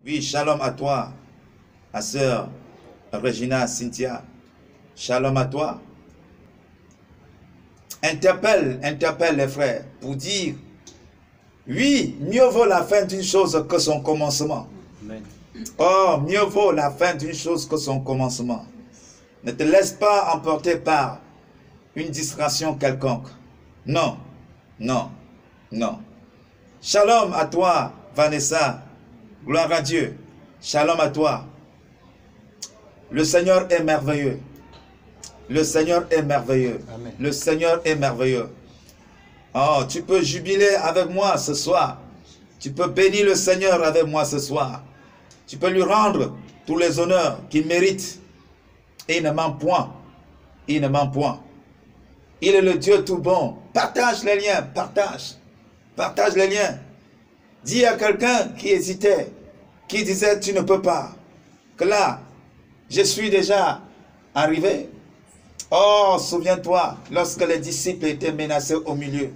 Oui, shalom à toi, ma sœur Regina Cynthia. Shalom à toi. Interpelle les frères pour dire, oui, mieux vaut la fin d'une chose que son commencement. Amen. Oh, mieux vaut la fin d'une chose que son commencement. Ne te laisse pas emporter par une distraction quelconque. Non, non, non. Shalom à toi, Vanessa. Gloire à Dieu. Shalom à toi. Le Seigneur est merveilleux. Le Seigneur est merveilleux. Amen. Le Seigneur est merveilleux. Oh, tu peux jubiler avec moi ce soir. Tu peux bénir le Seigneur avec moi ce soir. Tu peux lui rendre tous les honneurs qu'il mérite. Et il ne ment point. Il ne ment point. Il est le Dieu tout bon. Partage les liens. Partage. Partage les liens. Dis à quelqu'un qui hésitait, qui disait tu ne peux pas, que là, je suis déjà arrivé. Oh, souviens-toi, lorsque les disciples étaient menacés au milieu.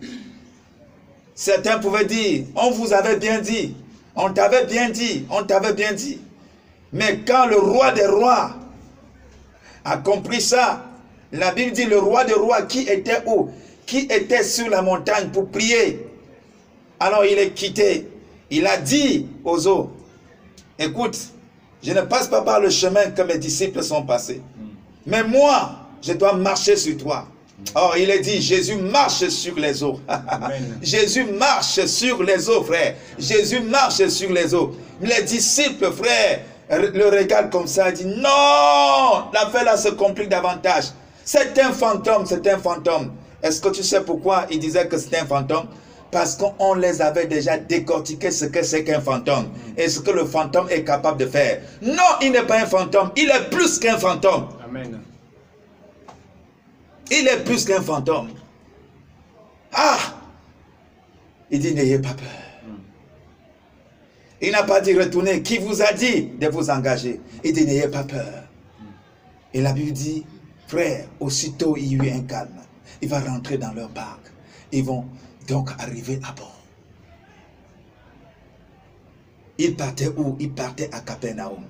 Certains pouvaient dire, on vous avait bien dit, on t'avait bien dit, on t'avait bien dit. Mais quand le roi des rois a compris ça, la Bible dit le roi des rois qui était où? Qui était sur la montagne pour prier. Alors il est quitté. Il a dit aux eaux, écoute, je ne passe pas par le chemin que mes disciples sont passés. Mais moi, je dois marcher sur toi. Or, il est dit, Jésus marche sur les eaux. Jésus marche sur les eaux, frère. Jésus marche sur les eaux. Les disciples, frère, le regardent comme ça et disent, non, l'affaire là se complique davantage. C'est un fantôme, c'est un fantôme. Est-ce que tu sais pourquoi il disait que c'était un fantôme? Parce qu'on les avait déjà décortiqué ce que c'est qu'un fantôme et ce que le fantôme est capable de faire. Non, il n'est pas un fantôme, il est plus qu'un fantôme. Amen. Il est plus qu'un fantôme. Ah! Il dit, n'ayez pas peur. Il n'a pas dit retournez. Qui vous a dit de vous engager? Il dit, n'ayez pas peur. Et la Bible dit, frère, aussitôt il y eut un calme. Il va rentrer dans leur barque. Ils vont donc arriver à bord. Il partait où? Il partait à Capernaum,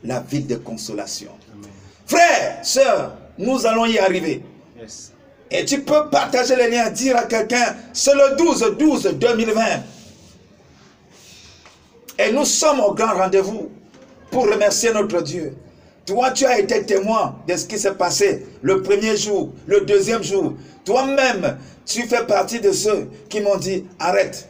la ville de consolation. Amen. Frères, sœurs, nous allons y arriver. Yes. Et tu peux partager les liens, dire à quelqu'un, c'est le 12-12-2020. Et nous sommes au grand rendez-vous pour remercier notre Dieu. Toi, tu as été témoin de ce qui s'est passé le premier jour, le deuxième jour. Toi-même, tu fais partie de ceux qui m'ont dit, arrête,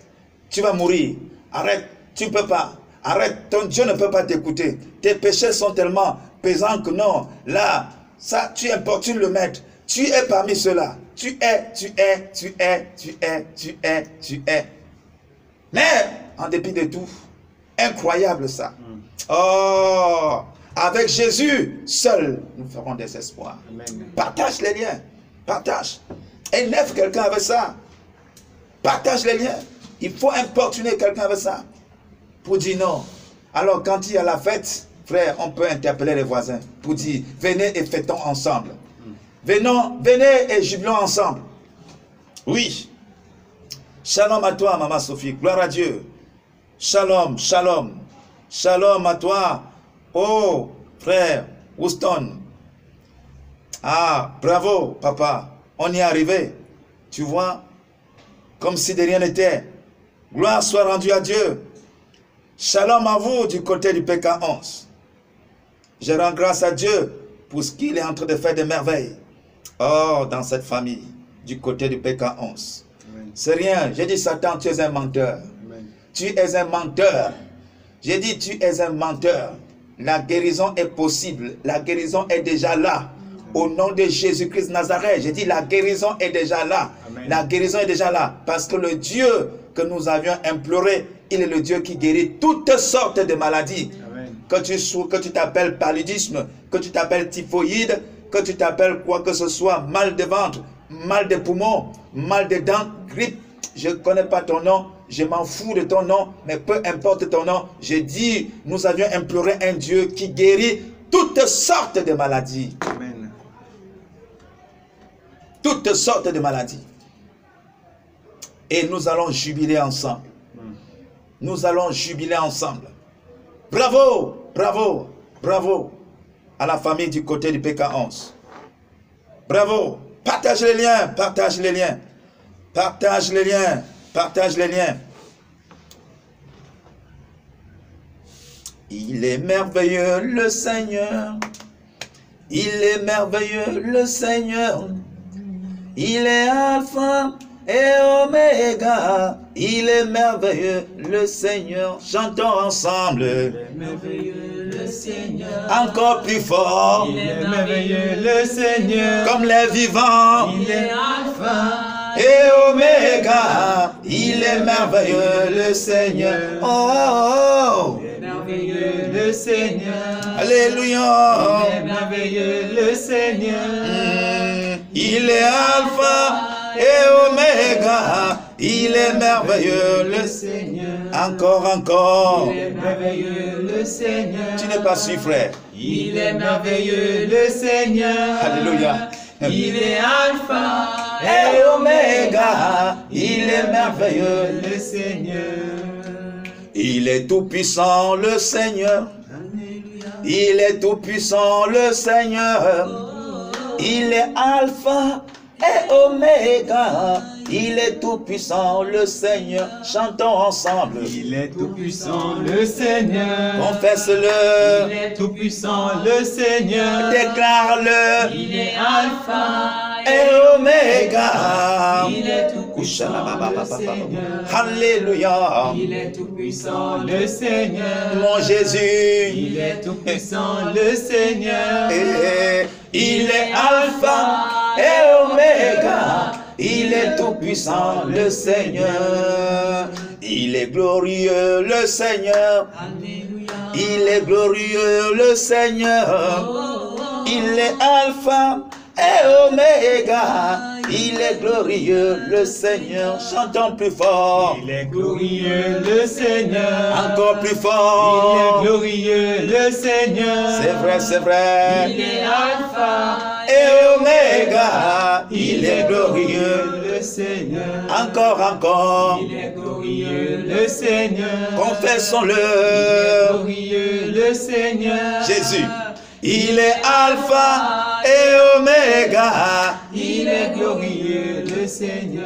tu vas mourir. Arrête, tu ne peux pas. Arrête, ton Dieu ne peut pas t'écouter. Tes péchés sont tellement pesants que non. Là, ça, tu importunes le maître. Tu es parmi ceux-là. Tu es. Mais, en dépit de tout, incroyable ça. Oh, avec Jésus, seul, nous ferons des espoirs. Amen. Partage les liens. Partage. Énerve quelqu'un avec ça. Partage les liens. Il faut importuner quelqu'un avec ça. Pour dire non. Alors, quand il y a la fête, frère, on peut interpeller les voisins. Pour dire, venez et fêtons ensemble. Venez et jubilons ensemble. Oui. Shalom à toi, maman Sophie. Gloire à Dieu. Shalom, shalom. Shalom à toi. Oh, frère, Houston. Ah, bravo, papa. On y est arrivé. Tu vois, comme si de rien n'était. Gloire soit rendue à Dieu. Shalom à vous du côté du PK11. Je rends grâce à Dieu pour ce qu'il est en train de faire de merveilles. Oh, dans cette famille, du côté du PK11. C'est rien. J'ai dit, Satan, tu es un menteur. Amen. Tu es un menteur. J'ai dit, tu es un menteur. La guérison est possible. La guérison est déjà là. Au nom de Jésus-Christ Nazareth. J'ai dit, la guérison est déjà là. Amen. La guérison est déjà là. Parce que le Dieu que nous avions imploré, il est le Dieu qui guérit toutes sortes de maladies. Amen. Que tu t'appelles paludisme, que tu t'appelles typhoïde, que tu t'appelles quoi que ce soit, mal de ventre, mal de poumons, mal de dents, grippe. Je ne connais pas ton nom, je m'en fous de ton nom, mais peu importe ton nom, je dis, nous avions imploré un Dieu qui guérit toutes sortes de maladies. Amen. Toutes sortes de maladies. Et nous allons jubiler ensemble. Nous allons jubiler ensemble. Bravo, bravo, bravo à la famille du côté du PK11. Bravo. Partage les liens, partage les liens. Partage les liens, partage les liens. Il est merveilleux le Seigneur. Il est merveilleux le Seigneur. Il est Alpha et Oméga. Il est merveilleux le Seigneur. Chantons ensemble. Il est merveilleux le Seigneur. Encore plus fort. Il est merveilleux le Seigneur. Comme les vivants. Il est Alpha et Oméga. Il est merveilleux le Seigneur. Oh, oh, oh. Il est merveilleux le Seigneur. Alléluia. Il est merveilleux le Seigneur. Il est Alpha et Oméga. Il est merveilleux le Seigneur. Encore, encore. Il est merveilleux le Seigneur. Tu n'es pas su, frère. Il est merveilleux le Seigneur. Alléluia. Il est Alpha et Oméga. Il est merveilleux le Seigneur. Il est tout puissant le Seigneur. Alléluia. Il est tout puissant le Seigneur. Il est Alpha et Oméga. Il est tout puissant le Seigneur. Chantons ensemble. Il est tout puissant le Seigneur. Confesse-le. Il est tout puissant le Seigneur. Déclare-le. Il est Alpha et Oméga. Il est tout puissant le Seigneur. Alléluia. Il est tout puissant le Seigneur. Mon Jésus. Il est tout puissant le Seigneur. Et il est Alpha et Oméga. Il est tout puissant le Seigneur. Il est glorieux le Seigneur. Alléluia. Il est glorieux le Seigneur. Il est Alpha et Oméga. Il est glorieux le Seigneur. Chantons plus fort. Il est glorieux le Seigneur. Encore plus Il est fort. glorieux le Seigneur. C'est vrai, c'est vrai. Il est Alpha Et Oméga. Il est glorieux. le Seigneur. Encore, encore. Il est glorieux le Seigneur. Confessons-le. Glorieux le Seigneur. Jésus. Il est Alpha et Oméga. Il est glorieux le Seigneur.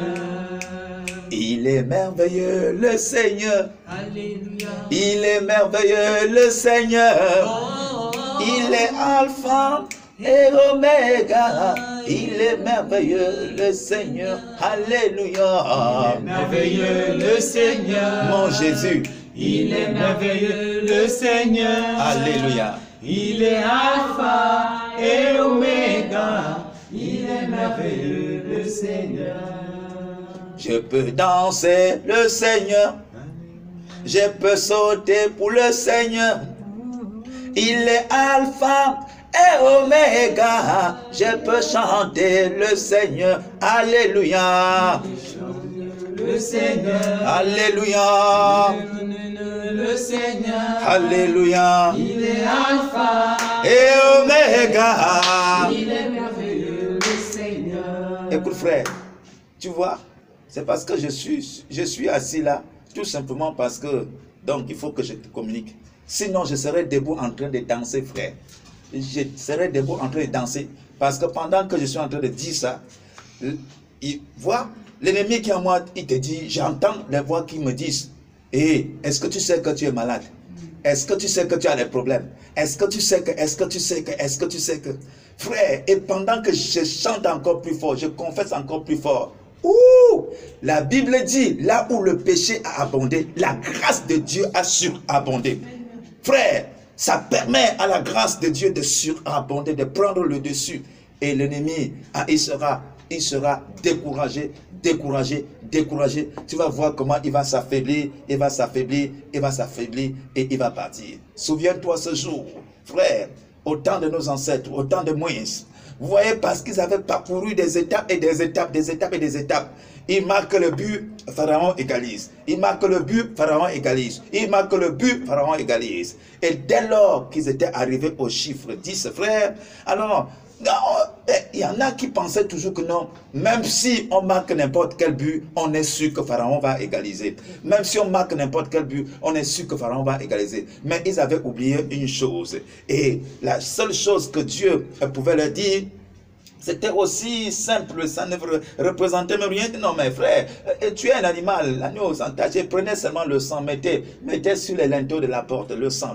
Il est merveilleux le Seigneur. Alléluia. Il est merveilleux le Seigneur. Il est Alpha et Oméga. Il est merveilleux le Seigneur. Alléluia. Merveilleux le Seigneur. Mon Jésus. Il est merveilleux le Seigneur. Alléluia. Il est Alpha et Oméga. Il est merveilleux le Seigneur. Je peux danser le Seigneur. Je peux sauter pour le Seigneur. Il est Alpha et Oméga. Je peux chanter le Seigneur. Alléluia. Le Seigneur. Alléluia. Le Seigneur. Alléluia. Il est Alpha Et Oméga. Il est merveilleux le Seigneur. Écoute frère, tu vois, c'est parce que je suis assis là, tout simplement parce que, donc il faut que je te communique. Sinon je serais debout en train de danser frère. Je serais debout en train de danser. Parce que pendant que je suis en train de dire ça, vois, l'ennemi qui est en moi, il te dit, j'entends les voix qui me disent, hey, est-ce que tu sais que tu es malade? Est-ce que tu sais que tu as des problèmes? Est-ce que tu sais que, est-ce que tu sais que, est-ce que tu sais que... Frère, et pendant que je chante encore plus fort, je confesse encore plus fort, ouh, la Bible dit, là où le péché a abondé, la grâce de Dieu a surabondé. Frère, ça permet à la grâce de Dieu de surabonder, de prendre le dessus. Et l'ennemi, il sera découragé, découragé, découragé. Tu vas voir comment il va s'affaiblir, il va s'affaiblir, il va s'affaiblir et il va partir. Souviens-toi ce jour, frère, au temps de nos ancêtres, au temps de Moïse. Vous voyez, parce qu'ils avaient parcouru des étapes et des étapes, des étapes et des étapes. Il marque le but, Pharaon égalise. Il marque le but, Pharaon égalise. Il marque le but, Pharaon égalise. Et dès lors qu'ils étaient arrivés au chiffre 10, frère, alors, il y en a qui pensaient toujours que non, même si on marque n'importe quel but, on est sûr que Pharaon va égaliser. Même si on marque n'importe quel but, on est sûr que Pharaon va égaliser. Mais ils avaient oublié une chose. Et la seule chose que Dieu pouvait leur dire, c'était aussi simple, ça ne représentait même rien. Non, mais frère, tu es un animal, l'agneau entaché, prenez seulement le sang, mettez sur les linteaux de la porte, le sang.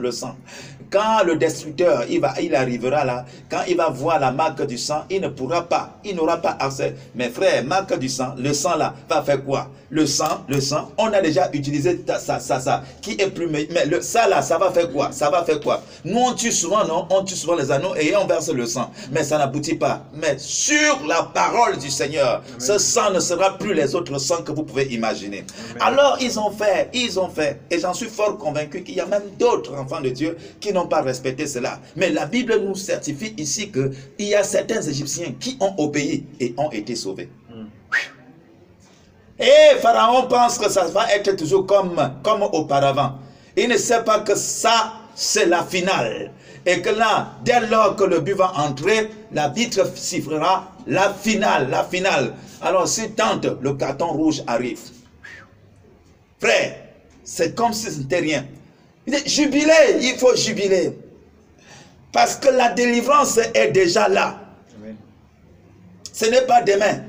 Quand le destructeur, il arrivera là, quand il va voir la marque du sang, il n'aura pas accès. Mais frère, marque du sang, le sang là, va faire quoi? Le sang, on a déjà utilisé ça, qui est plus, mais ça là, ça va faire quoi? Nous on tue souvent, non? On tue souvent les anneaux et on verse le sang, mais ça n'aboutit pas. Mais sur la parole du Seigneur, amen, ce sang ne sera plus les autres sangs que vous pouvez imaginer. Amen. Alors ils ont fait, et j'en suis fort convaincu qu'il y a même d'autres enfants de Dieu qui n'ont pas respecté cela. Mais la Bible nous certifie ici qu'il y a certains Égyptiens qui ont obéi et ont été sauvés. Et Pharaon pense que ça va être toujours comme auparavant. Il ne sait pas que ça, c'est la finale. Et que là, dès lors que le but va entrer, la vitre sifflera la finale. Alors, si tente, le carton rouge arrive. Frère, c'est comme si ce n'était rien. Il dit, jubiler, il faut jubiler. Parce que la délivrance est déjà là. Amen. Ce n'est pas demain.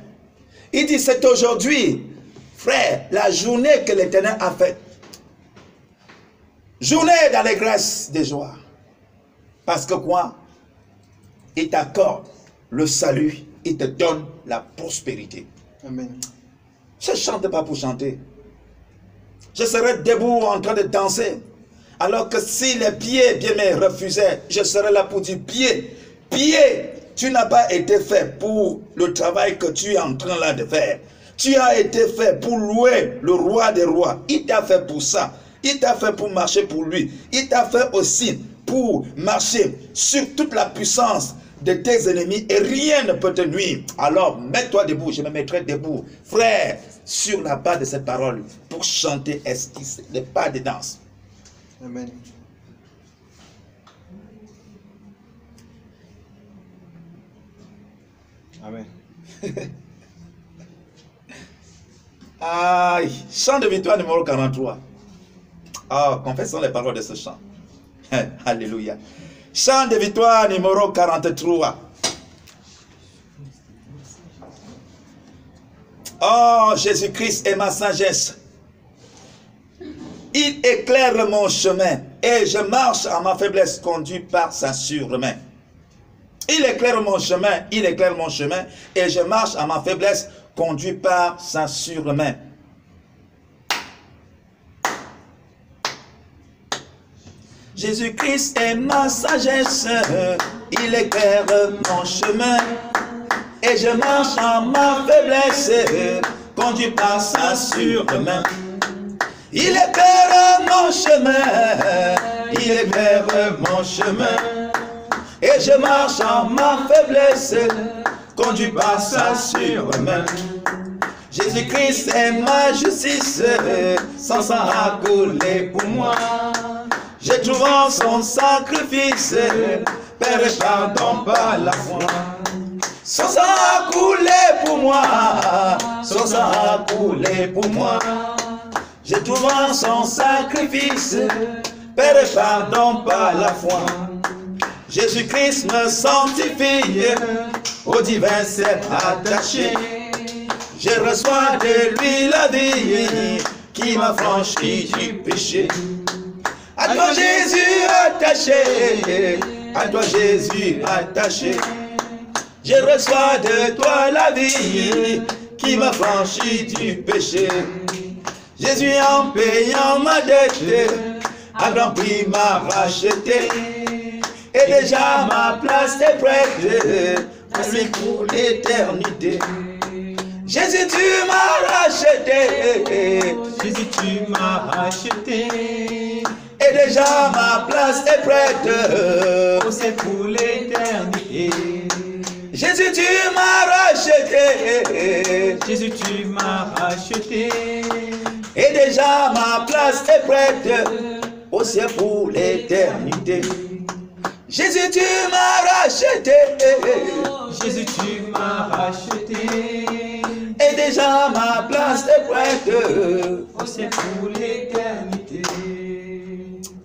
Il dit, c'est aujourd'hui, frère, la journée que l'Éternel a faite. Journée d'allégresse, de joie. Parce que quoi? Il t'accorde le salut, il te donne la prospérité. Amen. Je ne chante pas pour chanter. Je serai debout en train de danser. Alors que si les pieds bien me refusaient, je serais là pour dire pied, tu n'as pas été fait pour le travail que tu es en train là de faire. Tu as été fait pour louer le roi des rois. Il t'a fait pour ça. Il t'a fait pour marcher pour lui. Il t'a fait aussi pour marcher sur toute la puissance de tes ennemis et rien ne peut te nuire. Alors mets-toi debout, je me mettrai debout, frère, sur la base de cette parole pour chanter, esquisser les pas de danse. Amen. Amen. Aïe, chant de victoire numéro 43. Ah, confessons les paroles de ce chant. Alléluia. Chant de victoire numéro 43. Oh, Jésus-Christ est ma sagesse. Il éclaire mon chemin et je marche à ma faiblesse conduit par sa sûre-main. Il éclaire mon chemin et je marche à ma faiblesse conduit par sa sûre-main. Jésus-Christ est ma sagesse, il éclaire mon chemin et je marche à ma faiblesse conduit par sa sûre-main. Il éclaire mon chemin, et je marche en ma faiblesse, conduit par sa sûre-main. Jésus-Christ est ma justice, son sang a coulé pour moi. Je trouve en son sacrifice, Père et pardon par la foi. Son sang a coulé pour moi, son sang a coulé pour moi. Je trouve en son sacrifice, Père et pardon par la foi. Jésus-Christ me sanctifie, au divin c'est attaché. Je reçois de lui la vie, qui m'a franchi du péché. À toi Jésus attaché, à toi Jésus attaché. Je reçois de toi la vie, qui m'a franchi du péché. Jésus en payant ma dette, à grand prix m'a racheté. Et déjà ma place est prête, assez pour l'éternité. Jésus tu m'as racheté, Jésus tu m'as racheté. Et déjà ma place est prête, c'est pour l'éternité. Jésus tu m'as racheté, Jésus tu m'as racheté. Et déjà ma place est prête, au ciel pour l'éternité. Jésus, tu m'as racheté. Jésus, tu m'as racheté. Et déjà ma place est prête. Oh, c'est pour l'éternité.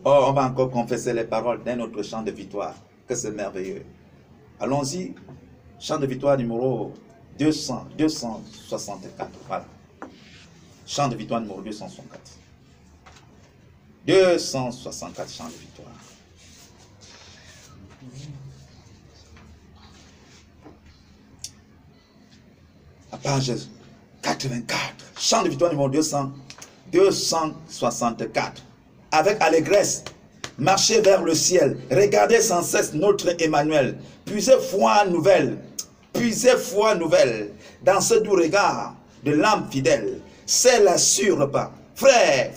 Oh, on va encore confesser les paroles d'un autre chant de victoire. Que c'est merveilleux. Allons-y. Chant de victoire numéro 264. Voilà. Chant de victoire numéro 264. 264 chants de victoire. À page 84. Chant de victoire numéro 264. Avec allégresse, marchez vers le ciel. Regardez sans cesse notre Emmanuel. Puisez foi nouvelle dans ce doux regard de l'âme fidèle. C'est la sûre pas. Frère,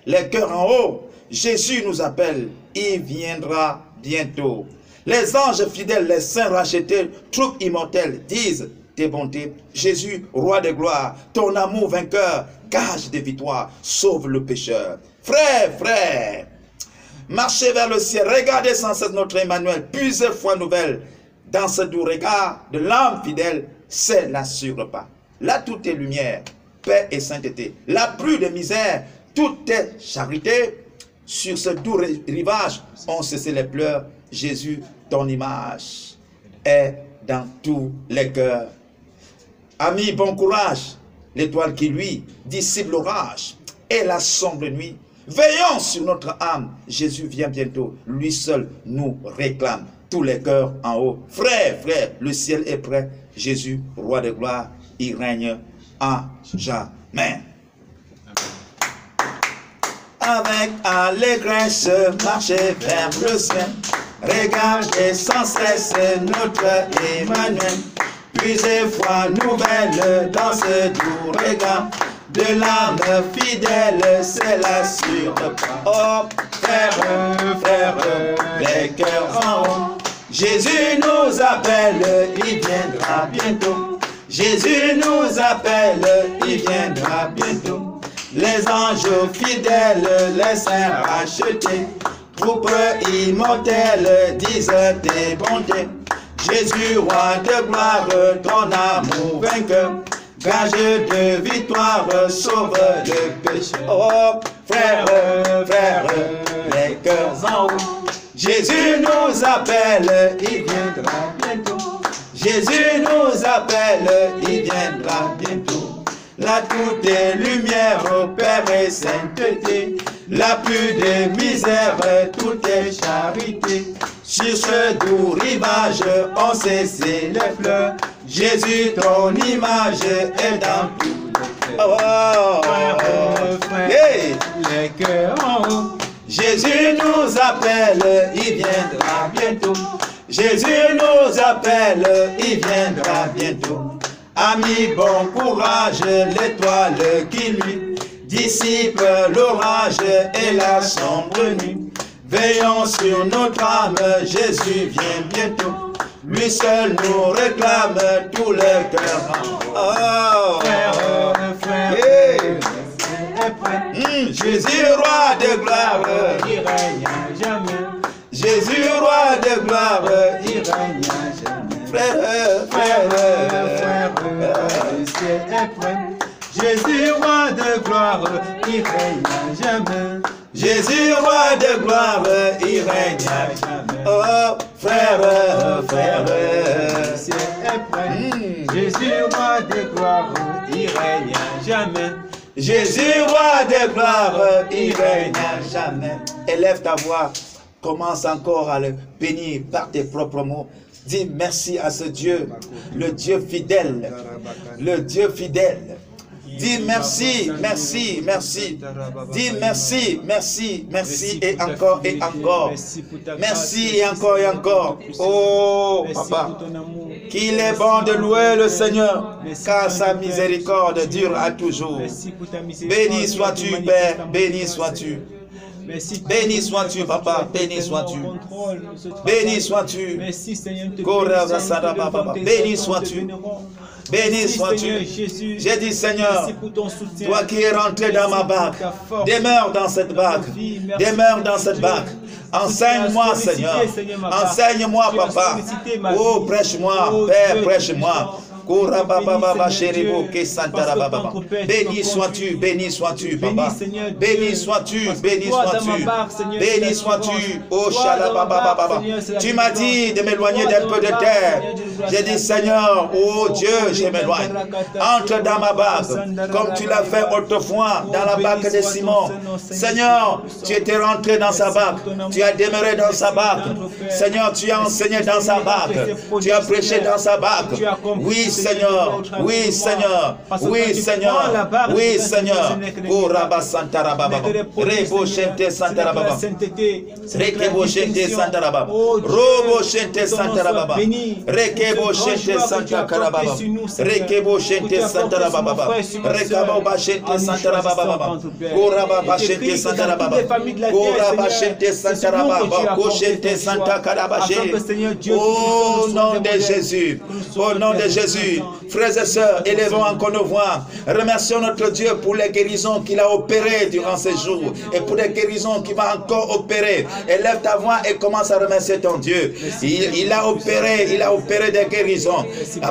les cœurs en haut, Jésus nous appelle, il viendra bientôt. Les anges fidèles, les saints rachetés, troupes immortelles, disent tes bontés. Jésus, roi de gloire, ton amour vainqueur, gage de victoire, sauve le pécheur. Frère, marchez vers le ciel, regardez sans cesse notre Emmanuel, puisez foi nouvelle. Dans ce doux regard de l'âme fidèle, c'est la sûre pas. Là, tout est lumière, paix et sainteté. Là, plus de misère, tout est charité. Sur ce doux rivage, ont cessé les pleurs. Jésus, ton image est dans tous les cœurs. Ami, bon courage, l'étoile qui lui dissipe l'orage et la sombre nuit. Veillons sur notre âme, Jésus vient bientôt, lui seul nous réclame. Tous les cœurs en haut. Frère, le ciel est prêt. Jésus, roi de gloire, il règne à jamais. Avec allégresse, marchez vers le ciel. Regardez sans cesse notre Emmanuel. Puisez foi nouvelle dans ce doux regard de l'âme fidèle, c'est la sûre. Oh, frère, les cœurs en haut. Jésus nous appelle, il viendra bientôt. Jésus nous appelle, il viendra bientôt. Les anges fidèles, les saints rachetés, troupes immortelles, disent tes bontés. Jésus, roi de gloire, ton amour vainqueur, gage de victoire, sauve le péché. Oh, frère, les cœurs en haut. Jésus nous appelle, il viendra bientôt. Jésus nous appelle, il viendra bientôt. Là tout est lumière, Père et sainteté. Là plus de misère, tout est charité. Sur ce doux rivage, on cessé les fleurs. Jésus, ton image est dans tout le cœur. Frère, les cœurs en haut. Jésus nous appelle, il viendra bientôt. Jésus nous appelle, il viendra bientôt. Ami, bon courage, l'étoile qui lui dissipe l'orage et la sombre nuit. Veillons sur notre âme, Jésus vient bientôt. Lui seul nous réclame tout le cœur. Oh, Frère, Jésus, roi de gloire, il règne à jamais. Jésus, roi de gloire, Il règne à jamais. frère, le ciel est prêt. Jésus, roi de gloire, il règne à jamais. Jésus, roi de gloire, il règne à jamais. Oh, frère, Le ciel est prêt. Jésus, roi de gloire, il règne à jamais. Jésus, roi de gloire, il règne à jamais. Élève ta voix, commence encore à le bénir par tes propres mots. Dis merci à ce Dieu, le Dieu fidèle, le Dieu fidèle. Dis merci, merci, merci. Dis merci, merci, merci et encore et encore. Merci et encore et encore. Oh, papa, qu'il est bon de louer le Seigneur, car sa miséricorde dure à toujours. Béni sois-tu, Père, béni sois-tu. Béni sois-tu, papa, béni sois-tu. Béni sois-tu. Béni sois-tu. Béni sois-tu. J'ai dit, Seigneur, toi qui es rentré dans ma barque, demeure dans cette barque. Demeure dans cette barque. Enseigne-moi, Seigneur. Enseigne-moi, Papa. Oh, prêche-moi, Père, prêche-moi. Béni sois-tu, Papa. Béni sois-tu, béni sois-tu. Béni sois-tu, oh Shalababa. Tu m'as dit de m'éloigner d'un peu de terre. J'ai dit, Seigneur, oh Dieu, je m'éloigne. Entre dans ma barque, comme tu l'as fait autrefois dans la barque de Simon. Seigneur, tu étais rentré dans sa barque. Tu as demeuré dans sa barque. Seigneur, tu as enseigné dans sa barque. Tu as prêché dans sa barque. Oui, Seigneur, oui, Seigneur, oui, Seigneur, oui, Seigneur. Oh, Rabba Santa Rababa, Rebo Shente Santa Rababa, Rekebo Shente Santa Rababa, Robo Shente Santa Rababa, Rekebo Shente Santa Karababa, Rekebo Shente Santa Rababa, Rekabo Shente Santa Rababa, Oh, Rabba Shente Santa Rababa, Oh, Rabba Shente Santa Rababa, Oh, Shente Santa Karabache. Au nom de Jésus, au nom de Jésus. Frères et sœurs, élevons encore nos voix. Remercions notre Dieu pour les guérisons qu'il a opérées durant ces jours et pour les guérisons qu'il va encore opérer. Élève ta voix et commence à remercier ton Dieu. Il a opéré des guérisons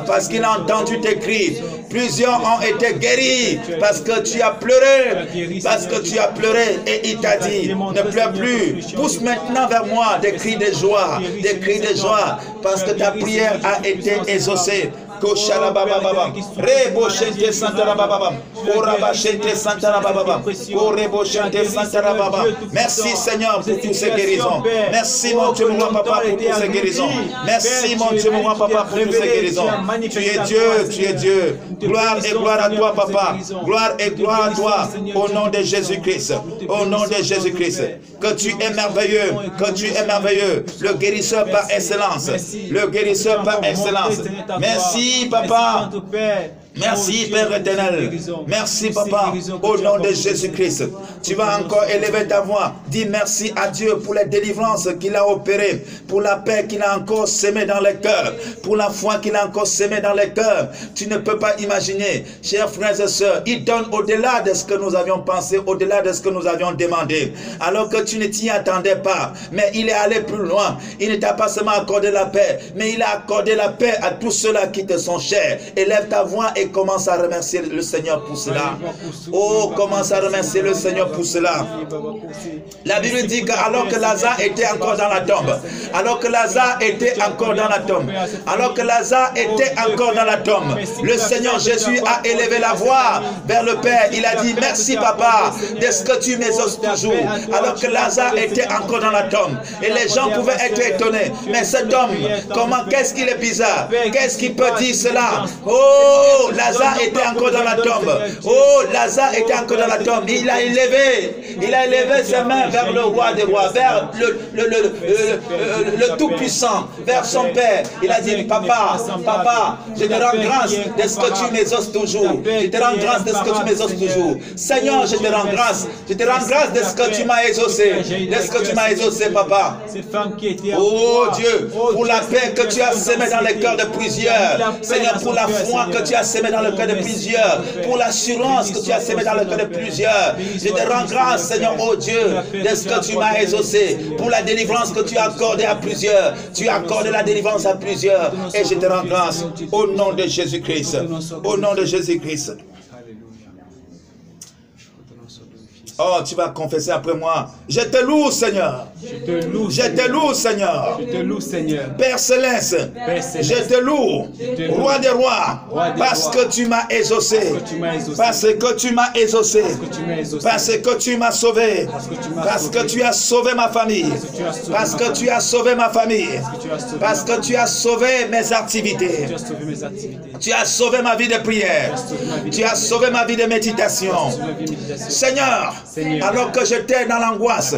parce qu'il a entendu tes cris. Plusieurs ont été guéris parce que tu as pleuré, et il t'a dit, ne pleure plus. Pousse maintenant vers moi des cris de joie, parce que ta prière a été exaucée. Rebo Shente Santa Baba, Oraba Shente Santa Baba, Orebo Shente Santa Baba. Merci Seigneur pour toutes ces guérisons. Merci mon Dieu, mon Papa, pour toutes ces guérisons. Merci mon Dieu, mon Papa, pour toutes ces guérisons. Tu es Dieu, tu es Dieu. Gloire et gloire à toi, Papa. Gloire et gloire à toi. Au nom de Jésus-Christ. Au nom de Jésus-Christ. Que tu es merveilleux. Que tu es merveilleux. Le guérisseur par excellence. Le guérisseur par excellence. Merci. Papa, merci Père éternel, merci Papa, au nom de Jésus-Christ. Tu vas encore élever ta voix, dis merci à Dieu pour les délivrances qu'il a opérées, pour la paix qu'il a encore sémée dans les cœurs, pour la foi qu'il a encore sémée dans les cœurs. Tu ne peux pas imaginer, chers frères et sœurs, il donne au-delà de ce que nous avions pensé, au-delà de ce que nous avions demandé, alors que tu ne t'y attendais pas, mais il est allé plus loin. Il ne t'a pas seulement accordé la paix, mais il a accordé la paix à tous ceux-là qui te sont chers. Élève ta voix et commence à remercier le Seigneur pour cela. Oh, commence à remercier le Seigneur pour cela. La Bible dit qu'alors que Lazare était encore dans la tombe, le Seigneur Jésus a élevé la voix vers le Père. Il a dit, merci Papa, de ce que tu m'exauces toujours. Alors que Lazare était encore dans la tombe. Et les gens pouvaient être étonnés. Mais cet homme, qu'est-ce qu'il est bizarre? Qu'est-ce qu'il peut dire cela? Oh, Lazare était encore dans la tombe. Oh, Lazare était encore dans la tombe. Il a élevé ses mains vers le roi des rois, vers le Tout-Puissant, vers son Père. Il a dit, Papa, je te rends grâce de ce que tu m'exauces toujours. Je te rends grâce de ce que tu m'exauces toujours. Seigneur, je te rends grâce. Je te rends grâce de ce que tu m'as exaucé. De ce que tu m'as exaucé, Papa. Oh Dieu, pour la paix que tu as sémée dans les cœurs de plusieurs. Seigneur, pour la foi que tu as sémée dans le cœur de plusieurs, pour l'assurance que tu as sémée dans le cœur de plusieurs. Je te rends grâce, Seigneur, oh Dieu, de ce que tu m'as exaucé, pour la délivrance que tu as accordée à plusieurs. Tu as accordé la délivrance à plusieurs, et je te rends grâce au nom de Jésus-Christ. Au nom de Jésus-Christ. Oh, tu vas confesser après moi. Je te loue, Seigneur. Je te loue, Seigneur. Père Céleste, je te loue. Roi des rois, parce que tu m'as exaucé. Parce que tu m'as exaucé. Parce que tu m'as sauvé. Parce que tu as sauvé ma famille. Parce que tu as sauvé ma famille. Parce que tu as sauvé mes activités. Tu as sauvé ma vie de prière. Tu as sauvé ma vie de méditation. Seigneur, alors que j'étais dans l'angoisse,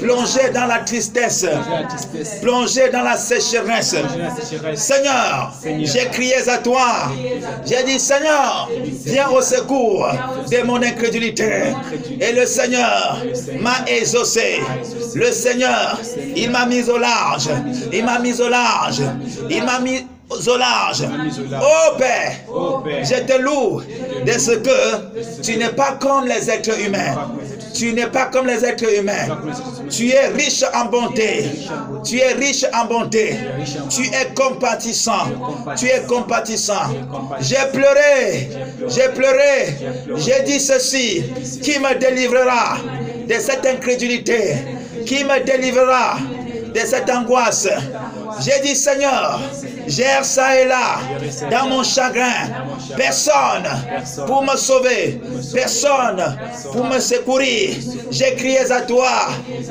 plongé dans la tristesse, plongé dans la sécheresse, Seigneur, j'ai crié à toi. J'ai dit, Seigneur, viens au secours de mon incrédulité. Et le Seigneur m'a exaucé. Le Seigneur, il m'a mis au large. Il m'a mis au large. Il m'a mis au large. Oh Père, je te loue de ce que tu n'es pas comme les êtres humains. Tu n'es pas comme les êtres humains. Tu es riche en bonté. Tu es riche en bonté. Tu es compatissant. Tu es compatissant. J'ai pleuré. J'ai pleuré. J'ai dit ceci. Qui me délivrera de cette incrédulité? Qui me délivrera de cette angoisse? J'ai dit, Seigneur, gère ça et là, dans mon chagrin. Personne pour me sauver, personne pour me secourir. J'ai crié à toi.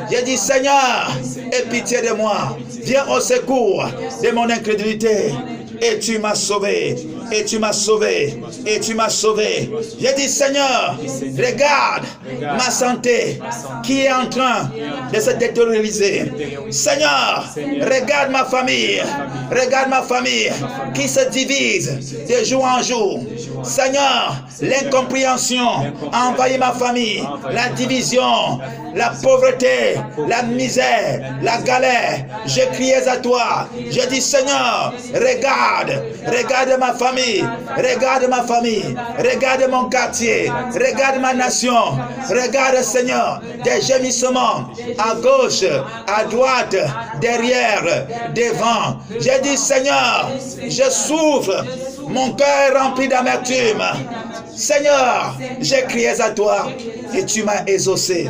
J'ai dit, Seigneur, aie pitié de moi. Viens au secours de mon incrédulité. Et tu m'as sauvé. Et tu m'as sauvé. Et tu m'as sauvé. J'ai dit, Seigneur, regarde ma santé qui est en train de se détérioriser. Seigneur, regarde ma famille. Regarde ma famille qui se divise de jour en jour. Seigneur, l'incompréhension a envahi ma famille. La division, la pauvreté, la misère, la galère. Je criais à toi. Je dis, Seigneur, regarde ma famille. Regarde ma famille. Regarde mon quartier. Regarde ma nation. Regarde, Seigneur, des gémissements à gauche, à droite, derrière, devant. J'ai dit, Seigneur, je souffre. Mon cœur est rempli d'amertume. Seigneur, j'ai crié à toi et tu m'as exaucé.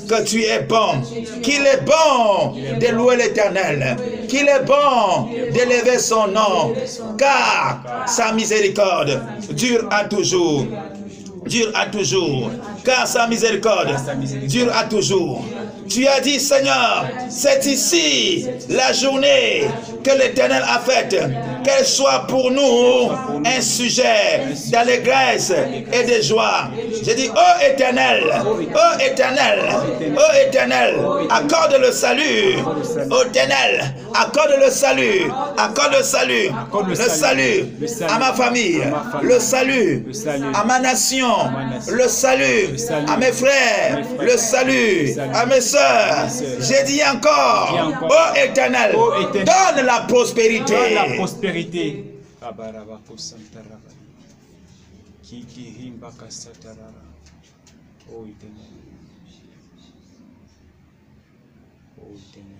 Que tu es bon, qu'il est bon de louer l'Éternel, qu'il est bon d'élever son nom, car sa miséricorde dure à toujours. Dure à toujours, car sa miséricorde dure à toujours. Tu as dit, Seigneur, c'est ici la journée que l'Éternel a faite, qu'elle soit pour nous un sujet d'allégresse et de joie. J'ai dit, oh Éternel, oh Éternel, oh Éternel, accorde le salut, oh Éternel, accorde le salut, accorde le salut, le salut à ma famille, le salut à ma nation, le salut à mes frères, le salut à mes soeurs. J'ai dit encore, oh Éternel, donne la prospérité. Donne la prospérité. Oh Éternel. Oh Éternel.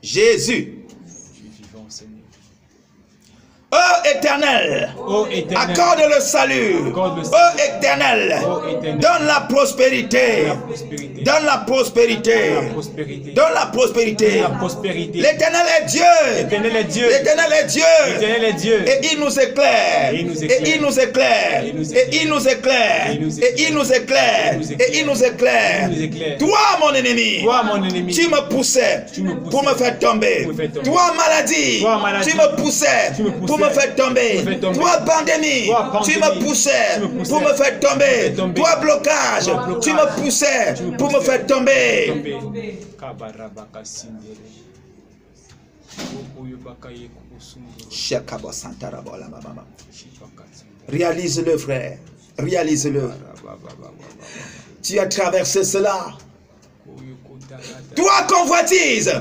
Jésus. Oh Éternel, accorde le salut. Oh Éternel, donne la prospérité. Donne la prospérité. Donne la prospérité. L'Éternel est Dieu. L'Éternel est Dieu. L'Éternel est Dieu. L'Éternel est Dieu. Et il nous éclaire. Et il nous éclaire. Et il nous éclaire. Et il nous éclaire. Et il nous éclaire. Toi, mon ennemi, tu me poussais pour me faire tomber. Toi, maladie, tu me poussais pour me faire tomber. Toi, pandémie, tu me poussais pour me faire tomber. Toi, blocage, tu me poussais pour me faire tomber. Réalise-le, frère. Réalise-le. Tu as traversé cela. Toi, convoitise,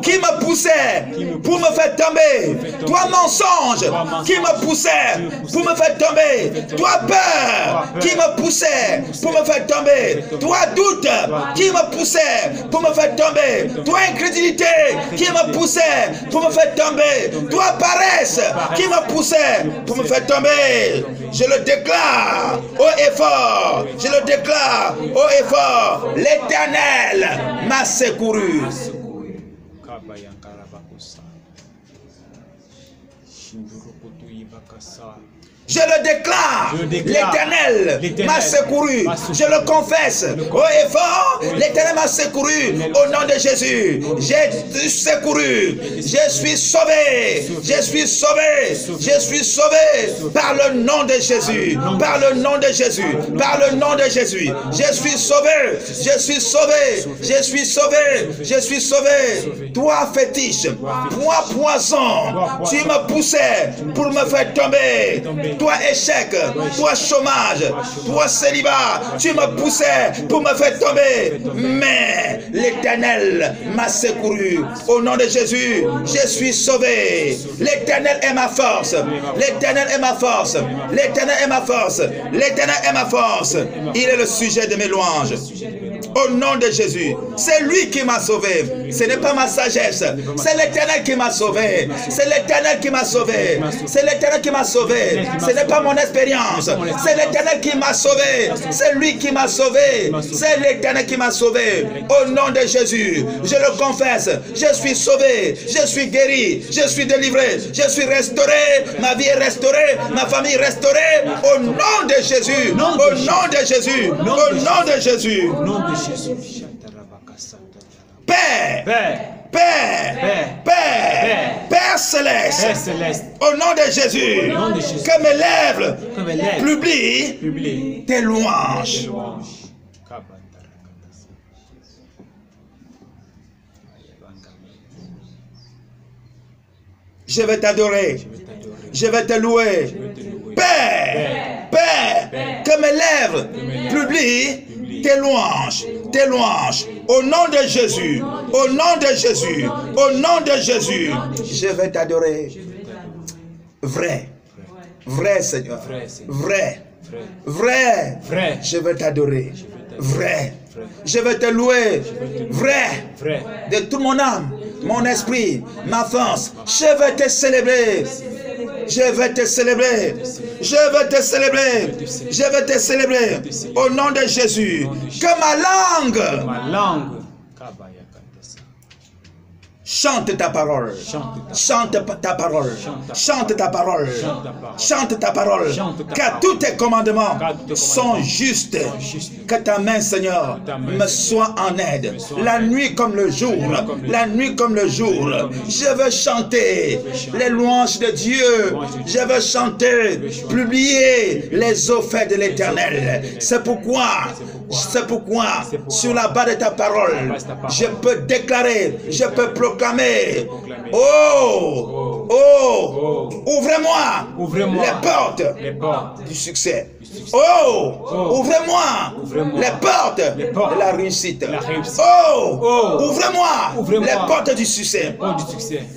qui me poussait pour me faire tomber. Toi, mensonge, qui me poussait pour me faire tomber. Toi, peur, qui me poussait pour me faire tomber. Toi, doute, qui me poussait pour me faire tomber. Toi, incrédulité, qui me poussait pour me faire tomber. Toi, paresse, qui me poussait pour me faire tomber. Je le déclare haut et fort. Je le déclare haut et fort. L'Éternel m'a secouru. Je le déclare, l'Éternel m'a secouru, je le confesse, haut et fort, l'Éternel m'a secouru, au nom de Jésus, j'ai secouru, je suis sauvé, je suis sauvé, je suis sauvé, par le nom de Jésus, par le nom de Jésus, par le nom de Jésus, je suis sauvé, je suis sauvé, je suis sauvé, je suis sauvé. Toi fétiche, toi poison, tu me poussais pour me faire tomber. toi échec, toi chômage, toi célibat, tu me poussais pour me faire tomber, mais l'Éternel m'a secouru. Au nom de Jésus, je suis sauvé. L'Éternel est ma force. L'Éternel est ma force. L'Éternel est ma force. L'Éternel est ma force. Il est le sujet de mes louanges. Au nom de Jésus, c'est lui qui m'a sauvé. Ce n'est pas ma sagesse. C'est l'Éternel qui m'a sauvé. C'est l'Éternel qui m'a sauvé. C'est l'Éternel qui m'a sauvé. Ce n'est pas mon expérience. C'est l'Éternel qui m'a sauvé. C'est lui qui m'a sauvé. C'est l'Éternel qui m'a sauvé. Au nom de Jésus, je le confesse. Je suis sauvé. Je suis guéri. Je suis délivré. Je suis restauré. Ma vie est restaurée. Ma famille est restaurée. Au nom de Jésus. Au nom de Jésus. Au nom de Jésus. Père, Père céleste, au nom de Jésus, que mes lèvres publient tes louanges. Je vais t'adorer, je vais te louer. Père, que mes lèvres publient tes louanges, au nom de Jésus, au nom de Jésus, au nom de Jésus, je vais t'adorer. Vrai, Seigneur, vrai, je vais t'adorer. Vrai, je vais te louer. Vrai, de toute mon âme, mon esprit, ma force, je vais te célébrer. Je vais te célébrer. Je vais te célébrer. Je vais te célébrer. Au nom de Jésus. Que ma langue chante ta parole. Chante ta parole. Chante ta parole. Chante ta parole. Car tous tes commandements sont justes. Que ta main, Seigneur, me soit en aide. La nuit comme le jour. La nuit comme le jour. Je veux chanter les louanges de Dieu. Je veux chanter, publier les offres de l'Éternel. C'est pourquoi, sur la base de ta parole, je peux déclarer, je peux proclamer. Ouvrez-moi les portes du succès. Ouvrez-moi les portes de la réussite. Ouvrez-moi les portes du succès.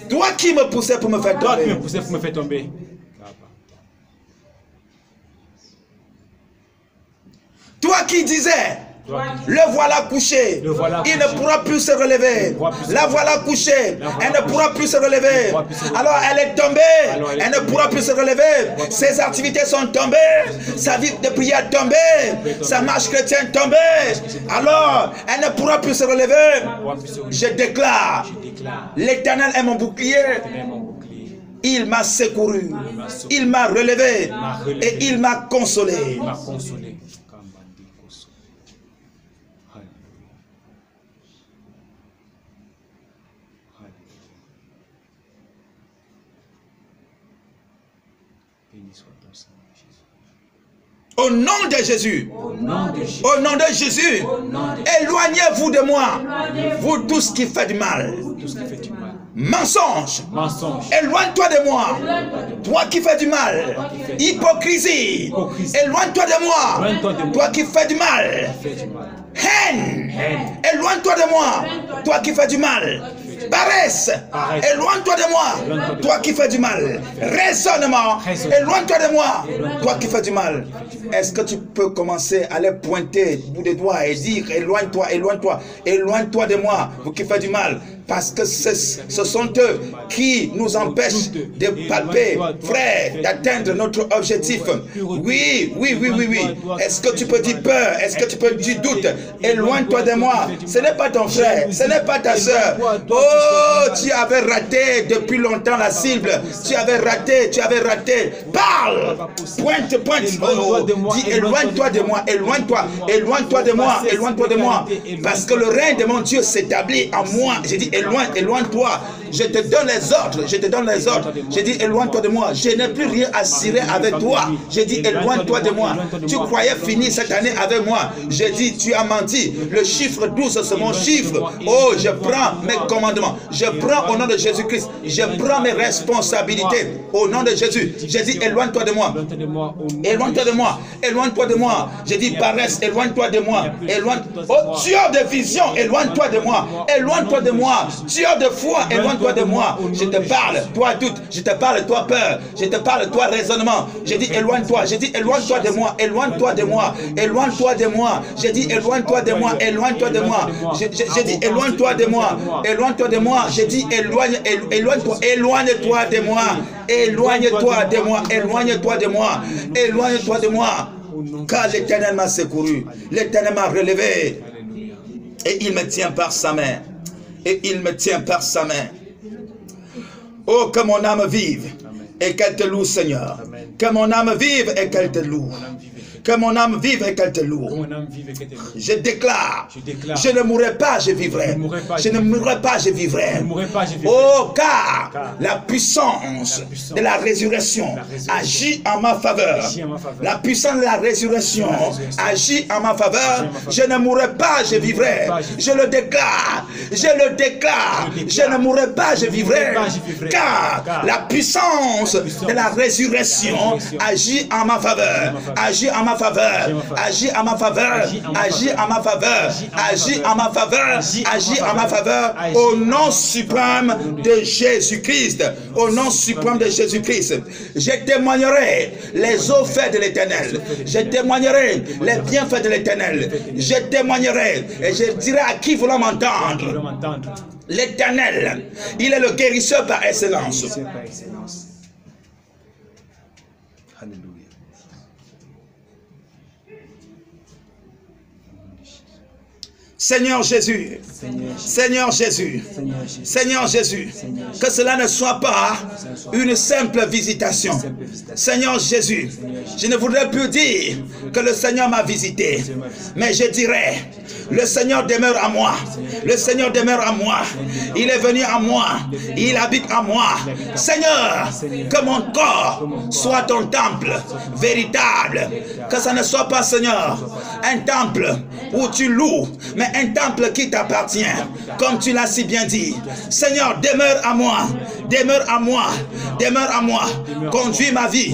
Toi qui me poussais pour me faire tomber. Toi qui disais, le voilà couché, il ne pourra plus se relever. La voilà couchée, elle ne pourra plus se relever. Alors elle est tombée, elle ne pourra plus se relever. Ses activités sont tombées, sa vie de prière est tombée, sa marche chrétienne est tombée. Alors elle ne pourra plus se relever. Je déclare, l'Éternel est mon bouclier. Il m'a secouru, il m'a relevé et il m'a consolé. Au nom de Jésus, au nom de Jésus, éloignez-vous de moi, vous tous qui faites du mal. Mensonge, éloigne-toi de moi, toi qui fais du mal. Hypocrisie, éloigne-toi de moi, toi qui fais du mal. Haine, éloigne-toi de moi, toi qui fais du mal. Paresse, éloigne-toi de moi, toi qui fais du mal. Raisonnement, éloigne-toi de moi, toi qui fais du mal. Est-ce que tu peux commencer à les pointer du bout des doigts et dire éloigne-toi, éloigne-toi, éloigne-toi de moi, vous qui faites du mal. Parce que ce sont eux qui nous empêchent de palper, frère, d'atteindre notre objectif. Oui. Est-ce que tu peux dire peur? Est-ce que tu peux dire doute? Éloigne-toi de moi. Ce n'est pas ton frère, ce n'est pas ta soeur. Oh, tu avais raté depuis longtemps la cible. Tu avais raté. Parle. Pointe. Oh, dis éloigne-toi de moi, éloigne-toi de moi. Parce que le règne de mon Dieu s'établit en moi. J'ai dit éloigne-toi. Je te donne les ordres, je te donne les ordres. J'ai dit, éloigne-toi de moi. Je n'ai plus rien à cirer avec toi. J'ai dit, éloigne-toi de moi. Tu croyais finir cette année avec moi. J'ai dit, tu as menti. Le chiffre 12, c'est mon chiffre. Oh, je prends mes commandements. Je prends au nom de Jésus-Christ. Je prends mes responsabilités au nom de Jésus. J'ai dit, éloigne-toi de moi. Éloigne-toi de moi. Éloigne-toi de moi. J'ai dit, paresse, éloigne-toi de moi. Oh, tueur de vision, éloigne-toi de moi. Éloigne-toi de moi. Tueur de foi, éloigne-toi de moi. Je te parle, toi doute. Je te parle, toi peur. Je te parle, toi raisonnement. J'ai dit, éloigne-toi. J'ai dit, éloigne-toi de moi. Éloigne-toi de moi. Éloigne-toi de moi. J'ai dit, éloigne-toi de moi. Éloigne-toi de moi. J'ai dit, éloigne-toi de moi. Éloigne-toi de moi. J'ai dit, éloigne-toi. Éloigne-toi de moi. Éloigne-toi de moi. Éloigne-toi de moi. Éloigne-toi de moi. Car l'Éternel m'a secouru. L'Éternel m'a relevé. Et il me tient par sa main. Et il me tient par sa main. Oh, que mon âme vive et qu'elle te loue, Seigneur. Que mon âme vive et qu'elle te loue. Que mon âme vive et qu'elle te loue. Je déclare, je ne mourrai pas, je vivrai. Je ne mourrai pas, je vivrai. Oh, car la puissance de la résurrection agit en ma faveur. La puissance de la résurrection agit en ma faveur. Je ne mourrai pas, je vivrai. Je le déclare, je le déclare. Je ne mourrai pas, je vivrai. Car la puissance de la résurrection agit en ma faveur. Agit en ma faveur, agis à ma faveur, agis à ma faveur, agis à ma faveur, agis à ma faveur, au nom suprême de Jésus-Christ, au nom suprême de Jésus-Christ. Je témoignerai les hauts faits de l'Éternel, je témoignerai les bienfaits de l'Éternel, je témoignerai et je dirai à qui voulant m'entendre, l'Éternel, il est le guérisseur par excellence. Seigneur Jésus, Seigneur Jésus, Seigneur Jésus, que cela ne soit pas une simple visitation. Seigneur Jésus, je ne voudrais plus dire que le Seigneur m'a visité, mais je dirais, le Seigneur demeure à moi, le Seigneur demeure à moi, il est venu à moi, il habite à moi. Seigneur, que mon corps soit ton temple véritable, que ça ne soit pas, Seigneur, un temple où tu loues, mais un temple qui t'appartient, comme tu l'as si bien dit. Seigneur, demeure à moi, demeure à moi, demeure à moi. Conduis ma vie,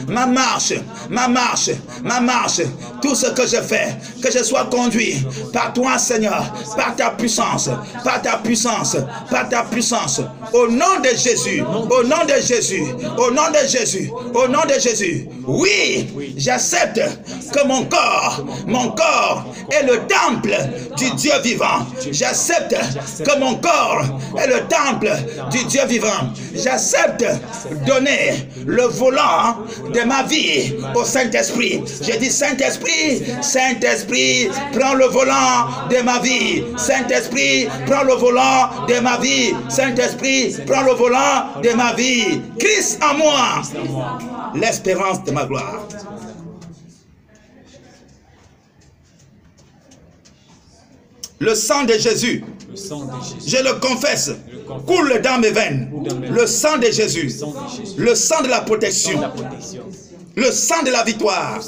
ma marche, ma marche, ma marche. Tout ce que je fais, que je sois conduit par toi, Seigneur, par ta puissance, par ta puissance, par ta puissance. Au nom de Jésus, au nom de Jésus, au nom de Jésus, au nom de Jésus. Oui, j'accepte que mon corps est le temple du Dieu vivant. J'accepte que mon corps est le temple du Dieu vivant. J'accepte donner le volant de ma vie au Saint-Esprit. J'ai dit Saint-Esprit, Saint-Esprit, prends le volant de ma vie. Saint-Esprit, prends le volant de ma vie. Saint-Esprit, prends le volant de ma vie. Christ en moi, l'espérance de ma gloire. Le sang de Jésus, je le confesse, coule dans mes veines. Le sang de Jésus, le sang de la protection, le sang de la victoire,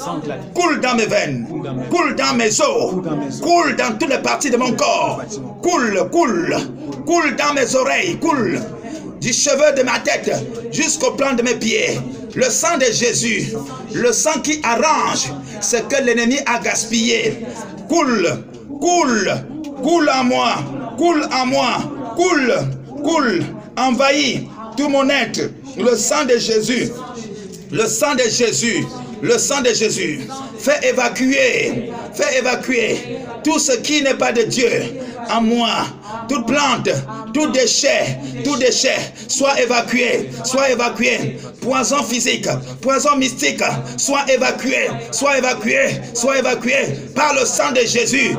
coule dans mes veines, coule dans mes os, coule dans toutes les parties de mon corps, coule dans mes oreilles, coule du cheveu de ma tête jusqu'au plan de mes pieds. Le sang de Jésus, le sang qui arrange ce que l'ennemi a gaspillé, coule en moi, coule, envahit tout mon être. Le sang de Jésus, le sang de Jésus, le sang de Jésus, fait évacuer tout ce qui n'est pas de Dieu en moi. Toute plante, tout déchet, soit évacué. Poison physique, poison mystique, soit évacué. Par le sang de Jésus,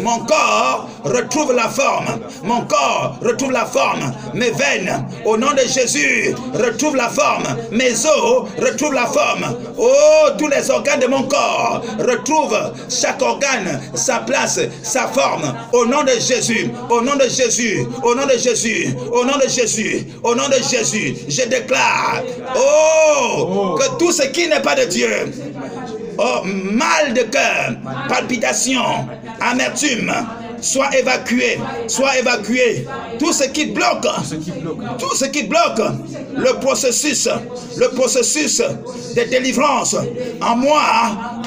mon corps retrouve la forme. Mes veines, au nom de Jésus, retrouvent la forme. Mes os retrouvent la forme. Oh, tout tous les organes de mon corps retrouvent chaque organe sa place, sa forme. Au nom de Jésus, au nom de Jésus, au nom de Jésus, au nom de Jésus, au nom de Jésus, je déclare, que tout ce qui n'est pas de Dieu, mal de cœur, palpitation, amertume, soit évacué, soit évacué. Tout ce qui bloque le processus de délivrance en moi,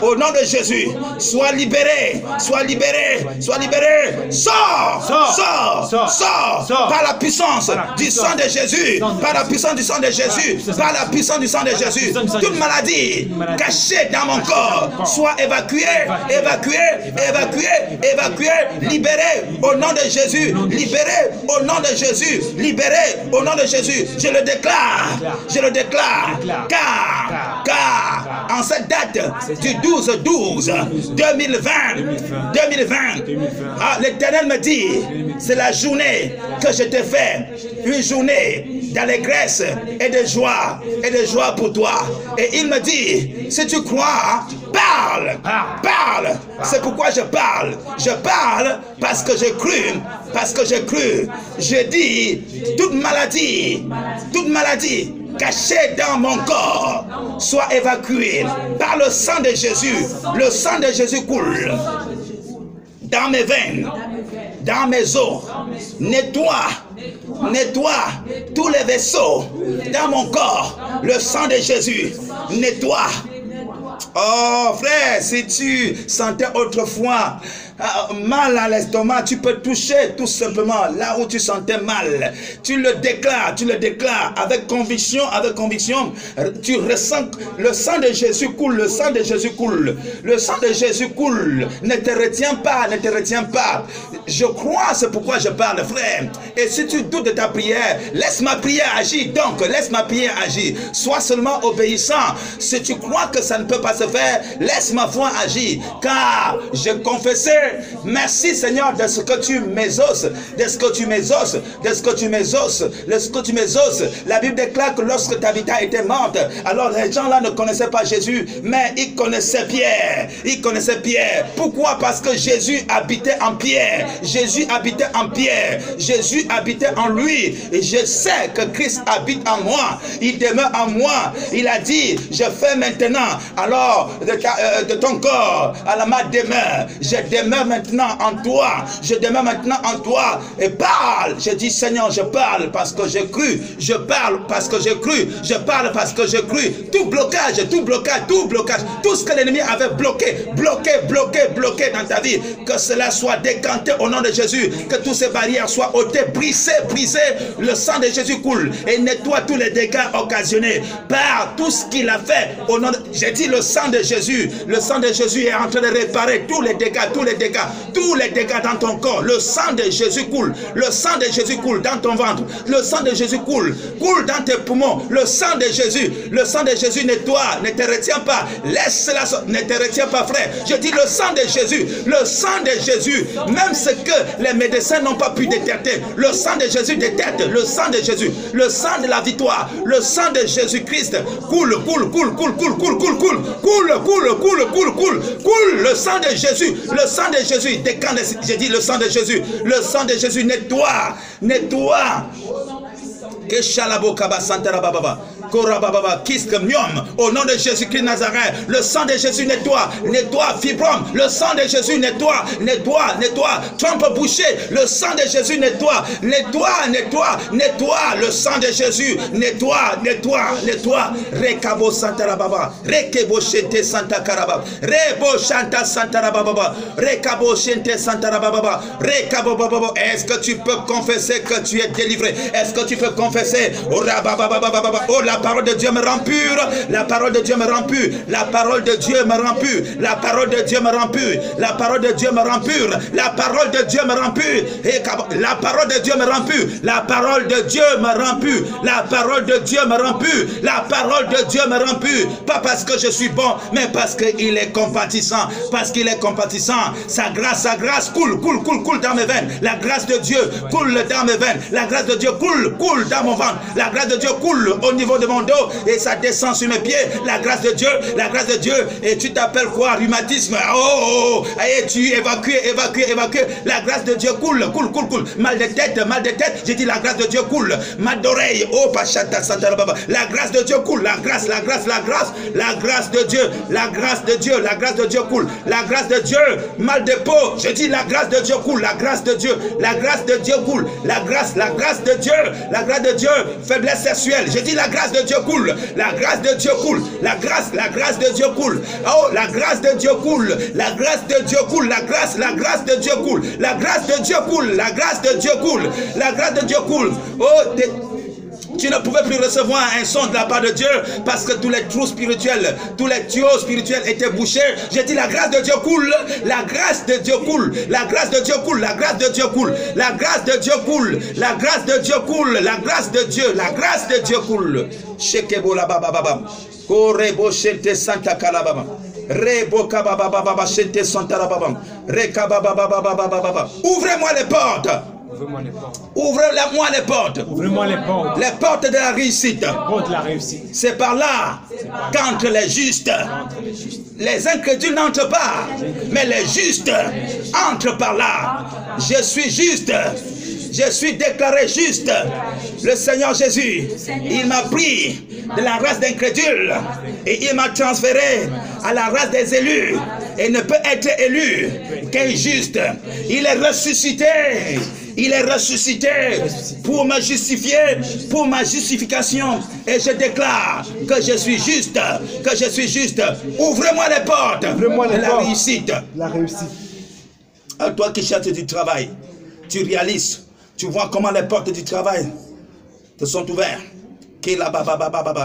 au nom de Jésus, soit libéré, soit libéré, soit libéré. Sors par la puissance du sang de Jésus, par la puissance du sang de Jésus, par la puissance du sang de Jésus. Toute maladie cachée dans mon corps soit évacuée, évacuée, évacuée, évacuée, libérée au nom de Jésus, libérée au nom de Jésus, libérée au nom de Jésus. Je le déclare, car en cette date du 12/12/2020, l'Éternel me dit, c'est la journée que je t'ai fait, une journée d'allégresse et de joie pour toi. Et il me dit, si tu crois, parle. C'est pourquoi je parle. Je parle parce que j'ai cru. Je dis, toute maladie cachée dans mon corps soit évacuée par le sang de Jésus. Le sang de Jésus coule dans mes veines, dans mes os. Nettoie tous les vaisseaux dans mon corps. Le sang de Jésus nettoie. Oh frère, si tu sentais autrefois mal à l'estomac, tu peux toucher tout simplement là où tu sentais mal. Tu le déclares avec conviction, tu ressens le sang de Jésus coule, le sang de Jésus coule, le sang de Jésus coule. Ne te retiens pas. Je crois, c'est pourquoi je parle, frère. Et si tu doutes de ta prière, laisse ma prière agir. Donc, laisse ma prière agir. Sois seulement obéissant. Si tu crois que ça ne peut pas se faire, laisse ma foi agir. Car je confessais, merci Seigneur de ce que tu m'exauces, La Bible déclare que lorsque Tabitha était morte, alors les gens là ne connaissaient pas Jésus, mais ils connaissaient Pierre. Pourquoi? Parce que Jésus habitait en Pierre. Jésus habitait en lui. Et je sais que Christ habite en moi. Il demeure en moi. Il a dit, je fais maintenant, alors de ton corps à la main demeure. Je demeure maintenant en toi. Et parle. Je dis, Seigneur, je parle parce que j'ai cru. Je parle parce que j'ai cru. Tout blocage. Tout ce que l'ennemi avait bloqué dans ta vie, que cela soit décanté au nom de Jésus. Que toutes ces barrières soient ôtées, brisées. Le sang de Jésus coule et nettoie tous les dégâts occasionnés par tout ce qu'il a fait au nom de... J'ai dit le sang de Jésus. Le sang de Jésus est en train de réparer tous les dégâts dans ton corps. Le sang de Jésus coule. Le sang de Jésus coule dans ton ventre. Le sang de Jésus coule dans tes poumons. Le sang de Jésus nettoie. Ne te retiens pas. Laisse-la. Ne te retiens pas, frère. Je dis le sang de Jésus. Même ce que les médecins n'ont pas pu détecter. Le sang de Jésus détecte. Le sang de Jésus. Le sang de la victoire. Le sang de Jésus-Christ coule. Le sang de Jésus. Le sang de Jésus. J'ai dit le sang de Jésus. Le sang de Jésus nettoie. Que Shalabo Kaba Santara Baba. Au nom de Jésus-Christ Nazareth, le sang de Jésus nettoie fibrome, le sang de Jésus nettoie, trompe bouchée, le sang de Jésus nettoie, le sang de Jésus nettoie, Rekabo Santa Baba, Rekebo Shente Santa Karaba, Rebo Shanta Santa Baba, Rekabo Shente Santa Baba, Rekabo Baba. Est-ce que tu peux confesser que tu es délivré? Est-ce que tu peux confesser? Oh la parole de Dieu me rend pur. La parole de Dieu me rend pur. La parole de Dieu me rend pur. La parole de Dieu me rend pur. La parole de Dieu me rend pur. La parole de Dieu me rend pur. La parole de Dieu me rend pur. La parole de Dieu me rend pur. La parole de Dieu me rend pur. La parole de Dieu me rend pur. Pas parce que je suis bon, mais parce qu'il est compatissant. Sa grâce coule dans mes veines. La grâce de Dieu coule dans mes veines. La grâce de Dieu coule dans mon ventre. La grâce de Dieu coule au niveau de mon dos et ça descend sur mes pieds. La grâce de Dieu, la grâce de Dieu. Et tu t'appelles quoi? Rhumatisme. Oh, et tu évacues. La grâce de Dieu coule. Mal de tête. J'ai dit la grâce de Dieu coule. Mal d'oreille. Oh, Pachata Santa Baba. La grâce de Dieu coule. La grâce de Dieu. La grâce de Dieu. La grâce de Dieu coule. La grâce de Dieu. Mal de peau. Je dis la grâce de Dieu coule. La grâce de Dieu. La grâce de Dieu coule. La grâce de Dieu. La grâce de Dieu. Faiblesse sexuelle. Je dis la grâce de Dieu coule. La grâce de Dieu coule. La grâce de Dieu coule. Oh, la grâce de Dieu coule. La grâce de Dieu coule. La grâce de Dieu coule. La grâce de Dieu coule. La grâce de Dieu coule. La grâce de Dieu coule. Oh, tu ne pouvais plus recevoir un son de la part de Dieu parce que tous les trous spirituels, tous les tuyaux spirituels étaient bouchés. J'ai dit la grâce de Dieu coule, la grâce de Dieu coule, la grâce de Dieu coule, la grâce de Dieu coule, la grâce de Dieu coule, la grâce de Dieu coule, la grâce de Dieu, la grâce de Dieu coule. Shekebo la baba baba, korebo shente santa kalababa, rebo kababa baba shente santa baba, rekababa baba baba. Ouvrez-moi les portes. Ouvrez-moi les portes. Ouvrez-moi les portes. Les portes de la réussite. C'est par là qu'entrent les justes. Les incrédules n'entrent pas, mais les justes entrent par là. Je suis juste. Je suis déclaré juste. Le Seigneur Jésus, il m'a pris de la race d'incrédules et il m'a transféré à la race des élus. Et ne peut être élu qu'un juste. Il est ressuscité. Il est ressuscité pour me justifier, pour ma justification. Et je déclare que je suis juste, que je suis juste. Ouvrez-moi les portes de la réussite. À toi qui cherches du travail, tu réalises, tu vois comment les portes du travail te sont ouvertes.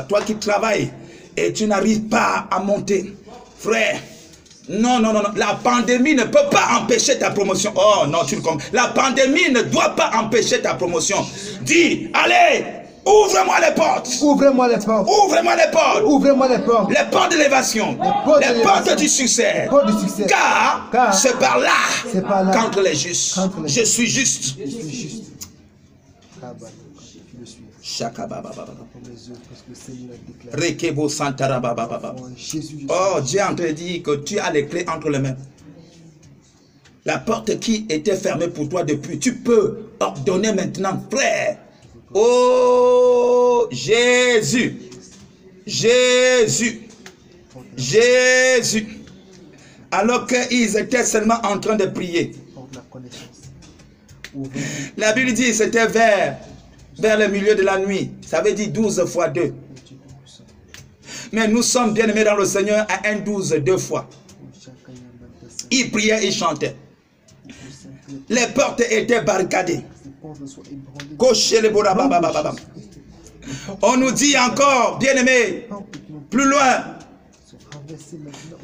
Toi qui travailles et tu n'arrives pas à monter, frère. Non, la pandémie ne peut pas empêcher ta promotion. Oh non, tu le comprends. La pandémie ne doit pas empêcher ta promotion. Dis, allez, ouvre-moi les portes. Ouvrez-moi les portes. Ouvrez-moi les portes. Ouvrez-moi les portes. Les portes de l'évasion. Les portes du succès. Car c'est par là qu'entre les justes. Je suis juste. Rekebo Santara Baba Baba. Oh, Dieu est en train de dire que tu as les clés entre les mains. La porte qui était fermée pour toi depuis, tu peux ordonner maintenant, frère. Oh, Jésus. Jésus. Jésus. Alors qu'ils étaient seulement en train de prier. La Bible dit c'était vers le milieu de la nuit. Ça veut dire 12 fois 2. Mais nous sommes bien aimés dans le Seigneur à 1,12 2 fois. Il priait, il chantait. Les portes étaient barricadées. On nous dit encore, bien aimés, plus loin,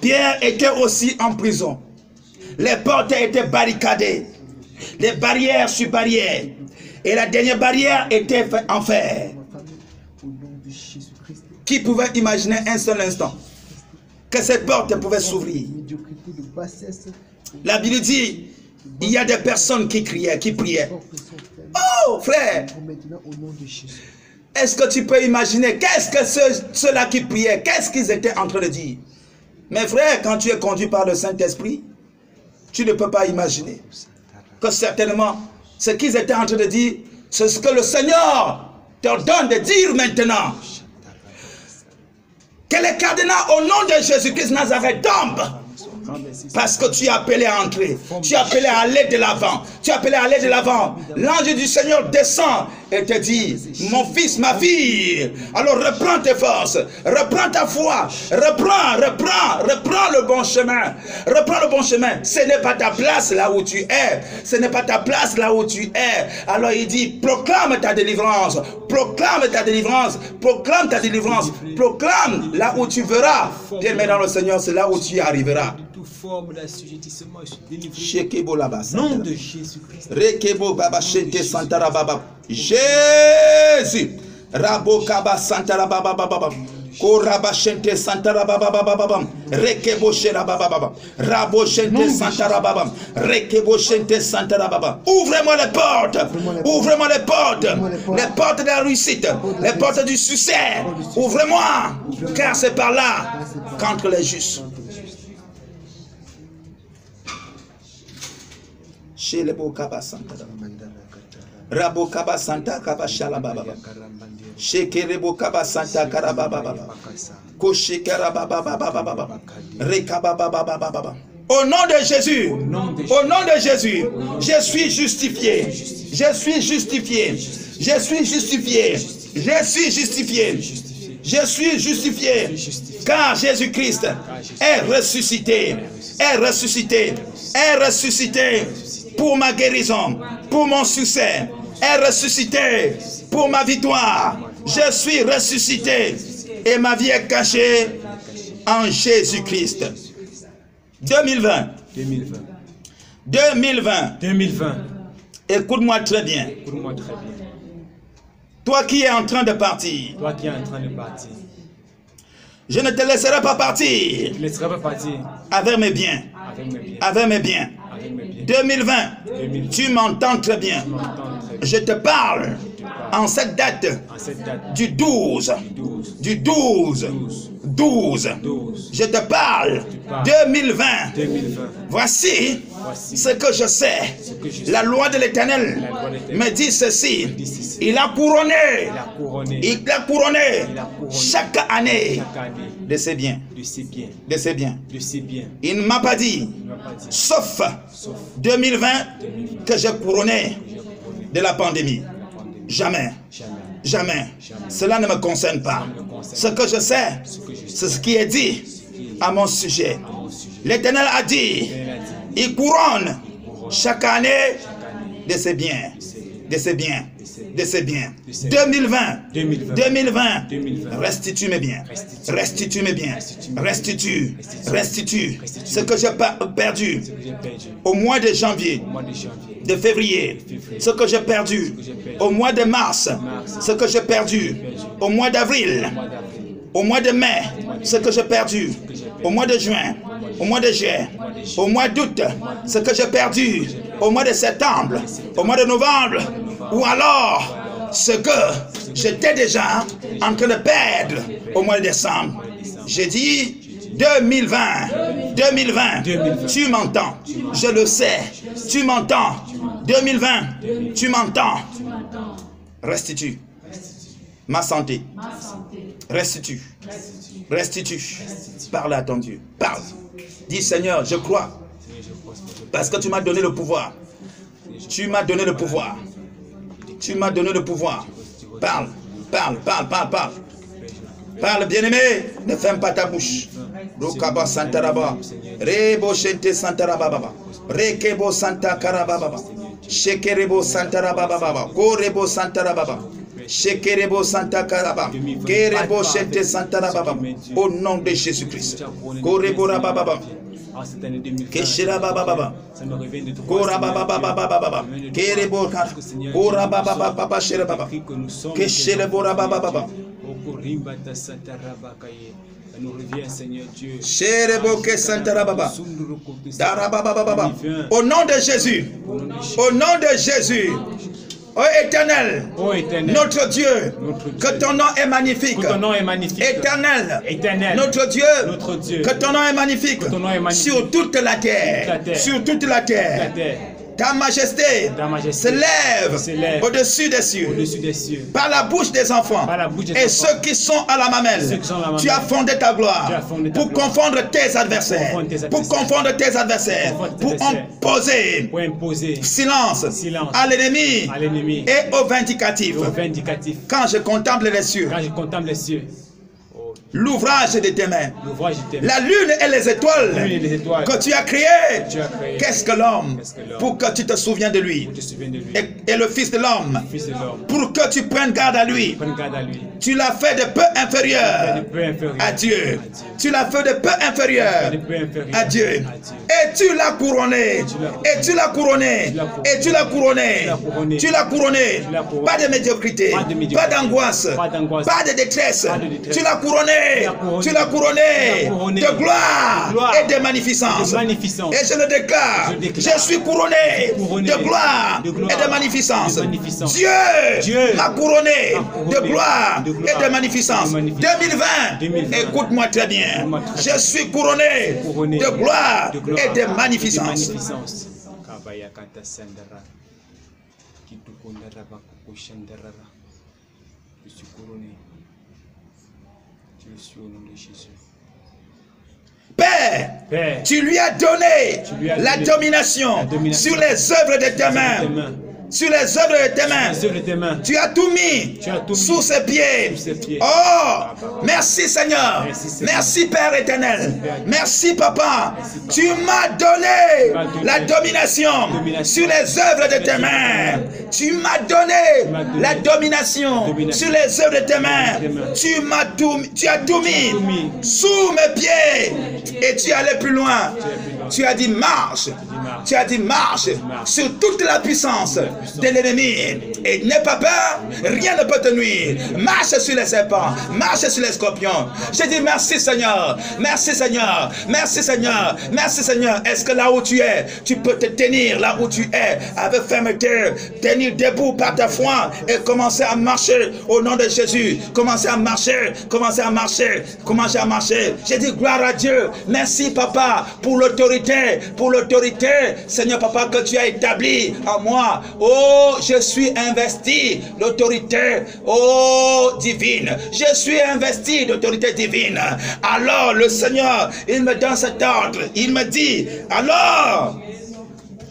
Pierre était aussi en prison. Les portes étaient barricadées. Les barrières sur barrières. Et la dernière barrière était en fer. Qui pouvait imaginer un seul instant que cette porte pouvait s'ouvrir? La Bible dit, il y a des personnes qui criaient, qui priaient. Oh frère, est-ce que tu peux imaginer, qu'est-ce que ceux-là qui priaient, qu'est-ce qu'ils étaient en train de dire? Mais frère, quand tu es conduit par le Saint-Esprit, tu ne peux pas imaginer que certainement, ce qu'ils étaient en train de dire, c'est ce que le Seigneur t'ordonne de dire maintenant. Que les cadenas au nom de Jésus-Christ Nazareth tombent. Parce que tu es appelé à entrer. Tu es appelé à aller de l'avant. Tu es appelé à aller de l'avant. L'ange du Seigneur descend et te dit, mon fils, ma fille, alors reprends tes forces, reprends ta foi, reprends le bon chemin. Reprends le bon chemin. Ce n'est pas ta place là où tu es. Ce n'est pas ta place là où tu es. Alors il dit, proclame ta délivrance. Proclame ta délivrance. Proclame ta délivrance. Proclame là où tu verras. Bien, mais dans le Seigneur, c'est là où tu y arriveras. Forme d'assujettissement, je suis délivré. Nom de Jésus-Christ. Rekebo Baba Shente Santara Baba. Jésus. Rabo Kaba Santara Baba Baba. Korabashente santarababababam. Rekebocherabababam. Rabochente santarababam. Rekebochente santarababam. Ouvrez-moi les portes. Ouvrez-moi les portes. Les portes de la réussite. Les portes du succès. Ouvrez-moi. Car c'est par là qu'entre les justes. Chez les Bokaba Santa. Rabokaba Santa Kabashalababa. Chez Kerebokaba Santa Karababa. Koshi Karababa. Rekababa. Au nom de Jésus, au nom de Jésus, je suis justifié. Je suis justifié. Je suis justifié. Je suis justifié. Je suis justifié. Car Jésus-Christ est ressuscité. Est ressuscité. Est ressuscité pour ma guérison, pour mon succès. Est ressuscité pour ma victoire. Je suis ressuscité. Et ma vie est cachée en Jésus-Christ. 2020. 2020. Écoute-moi très bien. Toi qui es en train de partir. Je ne te laisserai pas partir. Avec mes biens. Avec mes biens. 2020. Tu m'entends très bien. Je te parle en cette date du 12. Du 12. Je te parle 2020. Voici ce que je sais. La loi de l'Éternel me dit ceci. Il a couronné chaque année de ses biens. De ses biens. Il ne m'a pas dit, sauf 2020, que j'ai couronné de la pandémie. Jamais. Jamais. Cela ne me concerne pas. Ce que je sais, c'est ce qui est dit à mon sujet. L'Éternel a dit, il couronne chaque année de ses biens. De ses biens. De ses biens. 2020. Restitue mes biens. Restitue mes biens. Restitue ce que j'ai perdu au mois de janvier, de février, ce que j'ai perdu au mois de mars, ce que j'ai perdu au mois d'avril, au mois de mai, ce que j'ai perdu au mois de juin, au mois de juillet, au mois d'août, ce que j'ai perdu au mois de septembre, au mois de novembre, ou alors ce que j'étais déjà en train de perdre au mois de décembre. J'ai dit 2020, tu m'entends, je le sais, tu m'entends. 2020, tu m'entends. Restitue ma santé. Restitue. Parle à ton Dieu. Parle. Dis Seigneur, je crois. Parce que tu m'as donné le pouvoir. Tu m'as donné le pouvoir. Tu m'as donné le pouvoir. Parle. Parle, bien-aimé. Ne ferme pas ta bouche. Rokaba Santaraba. Rebo Shente Santarababa. Rekebo Santa Karababa. Shekerebo Santarababa. Korebo Santarababa. Shekerebo Santa Karaba. Kerebo Shente Santarababa. Au nom de Jésus-Christ. Korebo Rababa. Keshira baba Kora baba Kerebo Kora baba Shira baba Keshira bora baba nous revient, Seigneur Dieu. Au nom de Jésus. Au nom de Jésus. Ô Éternel, notre Dieu, que ton nom est magnifique. Éternel, notre Dieu, que ton nom est magnifique sur toute la terre. Sur toute la terre. Ta majesté s'élève au-dessus des cieux, par la bouche des enfants et ceux qui sont à la mamelle. Tu as fondé ta gloire pour confondre tes adversaires, pour imposer silence à l'ennemi et au vindicatif. Quand je contemple les cieux, l'ouvrage de tes mains, la lune et les étoiles que tu as créées. Qu'est-ce que l'homme pour que tu te souviens de lui, et le Fils de l'homme pour que tu prennes garde à lui. Tu l'as fait de peu inférieur à Dieu. Tu l'as fait de peu inférieur à Dieu. Et tu l'as couronné. Et tu l'as couronné. Et tu l'as couronné. Tu l'as couronné. Pas de médiocrité, pas d'angoisse, pas de détresse. Tu l'as couronné Tu l'as couronné de gloire et de magnificence. Et je le déclare, je suis couronné de gloire et de magnificence. Dieu m'a couronné de gloire et de magnificence. 2020, écoute-moi très bien. Je suis couronné de gloire et de magnificence. Je suis couronné. Je suis au nom de Jésus. Père, tu lui as donné la domination sur les œuvres de tes mains. Sur les œuvres de tes mains. Tu as tout mis sous ses pieds. Oh, merci Seigneur. Merci Père éternel. Merci Papa. Tu m'as donné la domination sur les œuvres de tes mains. Tu m'as donné la domination sur les œuvres de tes mains. Tu as tout mis sous mes pieds. Et tu es allé plus loin. Tu as dit marche. Tu as dit marche sur toute la puissance de l'ennemi. Et n'aie pas peur, rien ne peut te nuire. Marche sur les serpents, marche sur les scorpions. Je dis merci Seigneur, merci Seigneur, merci Seigneur, merci Seigneur. Est-ce que là où tu es, tu peux te tenir là où tu es avec fermeté, tenir debout par ta foi et commencer à marcher au nom de Jésus. Commencer à marcher, commencer à marcher, commencer à marcher. Je dis gloire à Dieu. Merci Papa pour l'autorité, Seigneur Papa, que tu as établi en moi. Oh, je suis investi d'autorité, oh, divine. Je suis investi d'autorité divine. Alors, le Seigneur, il me donne cet ordre. Il me dit, alors,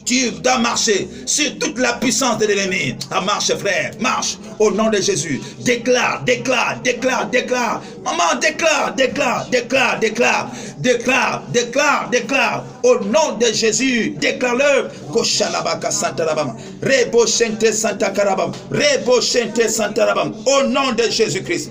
tu dois marcher sur toute la puissance de l'ennemi. Ah, marche, frère, marche au nom de Jésus. Déclare, déclare, déclare, déclare. Maman, déclare, déclare, déclare, déclare, déclare, déclare, déclare. Au nom de Jésus, déclare-le. Koshalabaka Santa Rabam. Rebo Shente Santa Karabam. Rebo Shente Santa Rabam. Au nom de Jésus-Christ.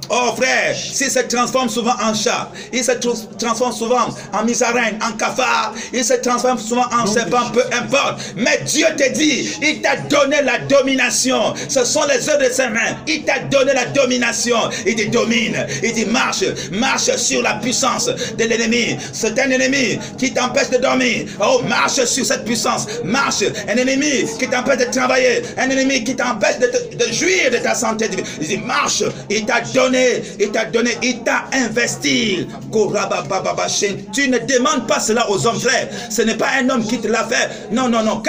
Oh frère, s'il se transforme souvent en chat, il se transforme souvent en musaraigne, en cafard, il se transforme souvent en serpent, peu importe. Mais Dieu te dit, il t'a donné la domination. Ce sont les œuvres de ses mains. Il t'a donné la domination. Il te domine. Il dit marche, marche sur la puissance de l'ennemi. C'est un ennemi qui t'empêche de dormir. Oh, marche sur cette puissance. Marche. Un ennemi qui t'empêche de travailler. Un ennemi qui t'empêche de jouir de ta santé. Il dit marche. Il t'a donné, il t'a investi. Tu ne demandes pas cela aux hommes, frère. Ce n'est pas un homme qui te l'a fait. Non, non, non.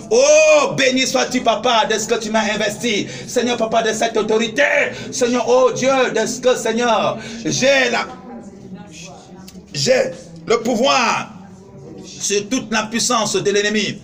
Oh, béni sois-tu, Papa, de ce que tu m'as investi. Seigneur, Papa, de cette autorité. Seigneur, oh Dieu, de ce que, Seigneur, j'ai le pouvoir sur toute la puissance de l'ennemi.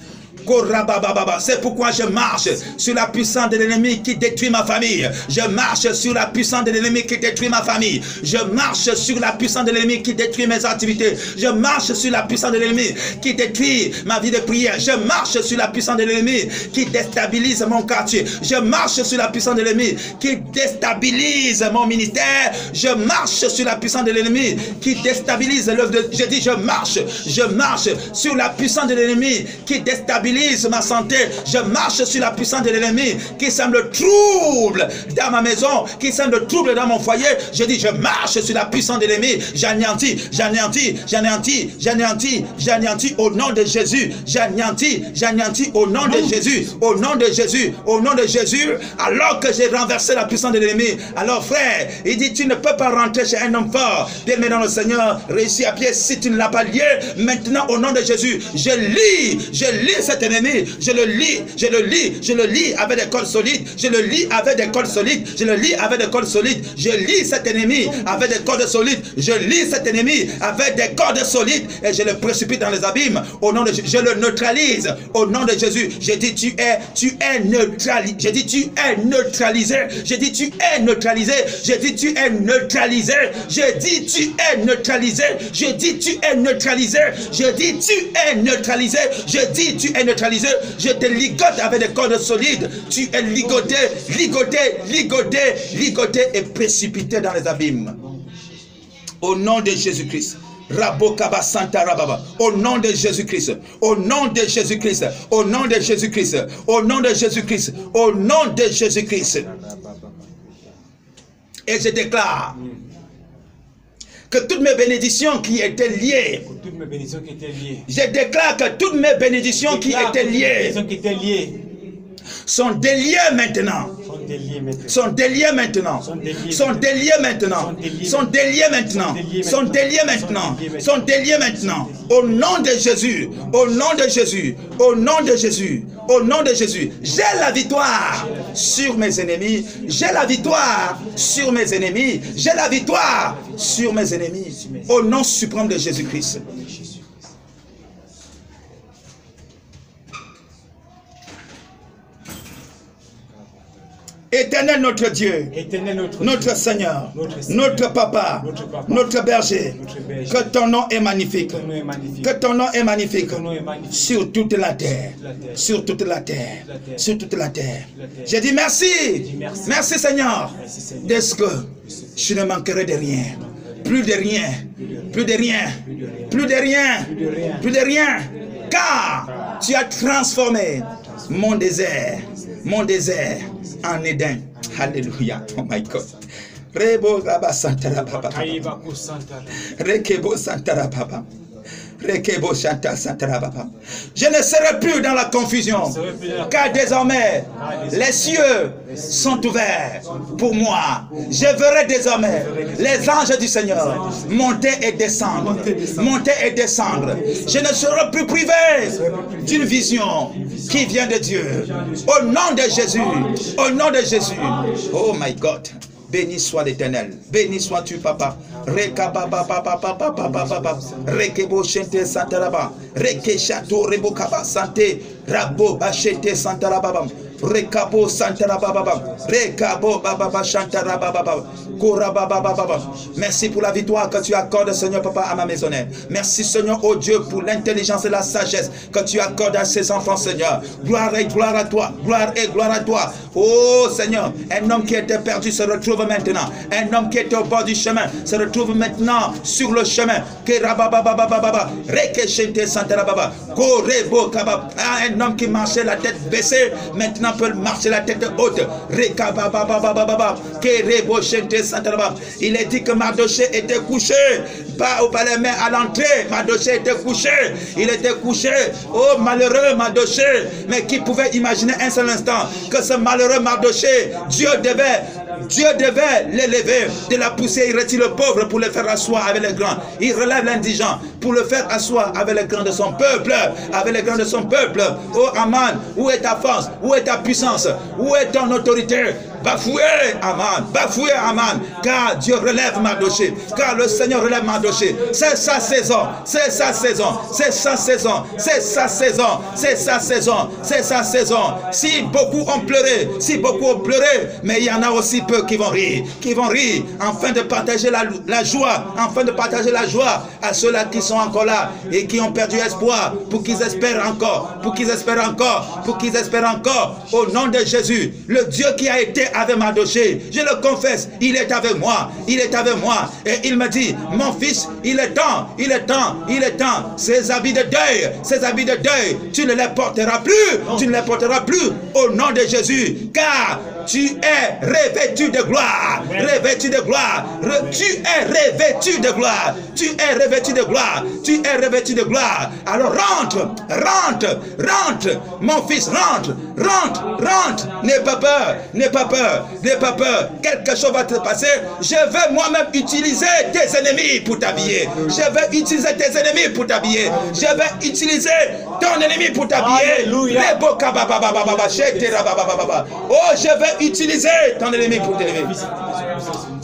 C'est pourquoi je marche sur la puissance de l'ennemi qui détruit ma famille. Je marche sur la puissance de l'ennemi qui détruit ma famille. Je marche sur la puissance de l'ennemi qui détruit mes activités. Je marche sur la puissance de l'ennemi qui détruit ma vie de prière. Je marche sur la puissance de l'ennemi qui déstabilise mon quartier. Je marche sur la puissance de l'ennemi qui déstabilise mon ministère. Je marche sur la puissance de l'ennemi qui déstabilise l'œuvre de... Je dis je marche sur la puissance de l'ennemi qui déstabilise ma santé. Je marche sur la puissance de l'ennemi qui semble trouble dans ma maison, qui semble trouble dans mon foyer. Je dis je marche sur la puissance de l'ennemi. J'anéantis, j'anéantis, j'anéantis, j'anéantis, j'anéantis au nom de Jésus. J'anéantis, j'anéantis au nom de Jésus, au nom de Jésus, au nom de Jésus. Alors que j'ai renversé la puissance de l'ennemi, alors frère, il dit tu ne peux pas rentrer chez un homme fort. Bien-aimé dans le Seigneur, réussis à pied si tu ne l'as pas lié. Maintenant au nom de Jésus, je lis cet ennemi, je le lis avec des cordes solides, je le lis avec des cordes solides, je le lis avec des cordes solides, je lis cet ennemi avec des cordes solides, je lis cet ennemi avec des cordes solides et je le précipite dans les abîmes au nom de Jésus, je le neutralise au nom de Jésus. J'ai dit tu es neutralisé, j'ai dit tu es neutralisé, j'ai dit tu es neutralisé, j'ai dit tu es neutralisé, j'ai dit tu es neutralisé, j'ai dit tu es neutralisé, j'ai dit tu es neutralisé, j'ai dit tu es neutralisé. Je te ligote avec des cordes solides. Tu es ligoté, ligoté, ligoté, ligoté et précipité dans les abîmes. Au nom de Jésus-Christ. Rabokaba Santa Rababa. Au nom de Jésus-Christ. Au nom de Jésus-Christ. Au nom de Jésus-Christ. Au nom de Jésus-Christ. Au nom de Jésus-Christ. Et je déclare que toutes mes bénédictions qui étaient liées, je déclare que toutes mes bénédictions qui étaient liées sont déliées maintenant. Sont déliés maintenant. Sont déliés maintenant. Sont déliés maintenant. Sont déliés maintenant. Sont déliés maintenant. Au nom de Jésus. Au nom de Jésus. Au nom de Jésus. Au nom de Jésus. J'ai la victoire sur mes ennemis. J'ai la victoire sur mes ennemis. J'ai la victoire sur mes ennemis. Au nom suprême de Jésus-Christ. Éternel notre Dieu, notre Seigneur, notre Papa, notre berger, que ton nom est magnifique, que ton nom est magnifique sur toute la terre, sur toute la terre, sur toute la terre. J'ai dit merci, merci Seigneur, de ce que je ne manquerai de rien, plus de rien, plus de rien, plus de rien, plus de rien, car tu as transformé mon désert en Éden. Alléluia. Oh my God. Rebo Rabba Santara Papa. Rekebo Santara Papa. Rekebo Santara Papa. Je ne serai plus dans la confusion, car désormais les cieux sont ouverts pour moi. Je verrai désormais les anges du Seigneur monter et descendre, monter et descendre. Je ne serai plus privé d'une vision qui vient de Dieu. Au nom de Jésus, au nom de Jésus. Oh my God. Béni soit l'Éternel. Béni sois-tu, Papa. Rekebo Shente Santaraba. Reke Chateau Rebo Kaba Santé. Rabo Bachete Santarababa. Rekabo Santarababa. Rekabo Baba Chantarababa. Merci pour la victoire que tu accordes, Seigneur Papa, à ma maisonnette. Merci, Seigneur, oh Dieu, pour l'intelligence et la sagesse que tu accordes à ces enfants, Seigneur. Gloire et gloire à toi. Gloire et gloire à toi. Oh Seigneur, un homme qui était perdu se retrouve maintenant. Un homme qui était au bord du chemin se retrouve maintenant sur le chemin. Un homme qui marchait la tête baissée, maintenant peut marcher la tête haute. Il est dit que Mardoché était couché, pas au palais, mais à l'entrée. Mardoché était couché, il était couché. Oh malheureux Mardoché, mais qui pouvait imaginer un seul instant que ce malheureux Mardoché, Dieu devait l'élever de la poussière. Il retire le pauvre pour le faire asseoir avec les grands. Il relève l'indigent pour le faire asseoir avec les grands de son peuple. Avec les grands de son peuple. Oh Aman, où est ta force? Où est ta puissance? Où est ton autorité? Bafoué Aman, car Dieu relève Mardoché, car le Seigneur relève Mardoché. C'est sa saison, c'est sa saison, c'est sa saison, c'est sa saison, c'est sa saison, c'est sa saison. Si beaucoup ont pleuré, mais il y en a aussi peu qui vont rire, afin de partager la joie, afin de partager la joie à ceux-là qui sont encore là et qui ont perdu espoir, pour qu'ils espèrent encore, au nom de Jésus, le Dieu qui a été avec Mardoché, je le confesse, il est avec moi, et il me dit, mon fils, il est temps, ces habits de deuil, tu ne les porteras plus, au nom de Jésus, car tu es revêtu de gloire, tu es revêtu de gloire, alors rentre, mon fils, rentre, n'aie pas peur, quelque chose va te passer. Je vais moi-même utiliser tes ennemis pour t'habiller, je vais utiliser ton ennemi pour t'habiller. Oh, je vais utiliser ton ennemi pour t'élever.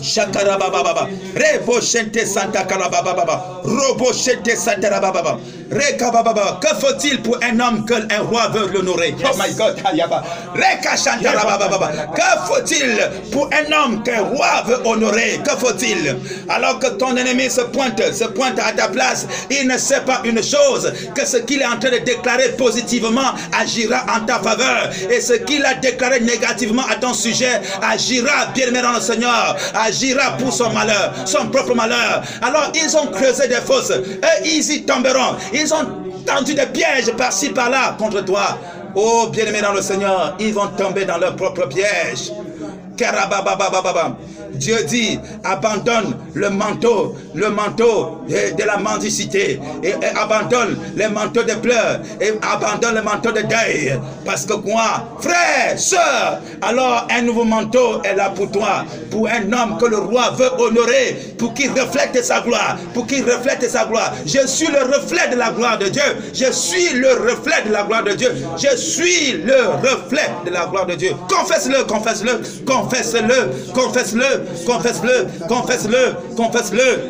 Chakarababa, Rebochente Santa Karababa, Robochente Santa Rababa, Rekababa. Que faut-il pour un homme que un roi veut l'honorer? Oh my God, Rekachanta Rababa. Que faut-il pour un homme qu'un roi veut honorer? Que faut-il? Alors que ton ennemi se pointe à ta place, il ne sait pas une chose, que ce qu'il est en train de déclarer positivement agira en ta faveur, et ce qu'il a déclaré négativement à ton sujet agira, bien-aimé dans le Seigneur, agira pour son malheur, son propre malheur. Alors ils ont creusé des fosses et ils y tomberont. Ils ont tendu des pièges par-ci par-là contre toi. Oh bien-aimés dans le Seigneur, ils vont tomber dans leur propre piège. Dieu dit, abandonne le manteau de la mendicité, et abandonne les manteaux de pleurs, et abandonne le manteau de deuil, parce que moi, frère, soeur, alors un nouveau manteau est là pour toi, pour un homme que le roi veut honorer, pour qu'il reflète sa gloire, Je suis le reflet de la gloire de Dieu, je suis le reflet de la gloire de Dieu, je suis le reflet de la gloire de Dieu. Confesse-le, confesse-le, confesse-le, confesse-le, confesse-le, confesse-le, confesse-le.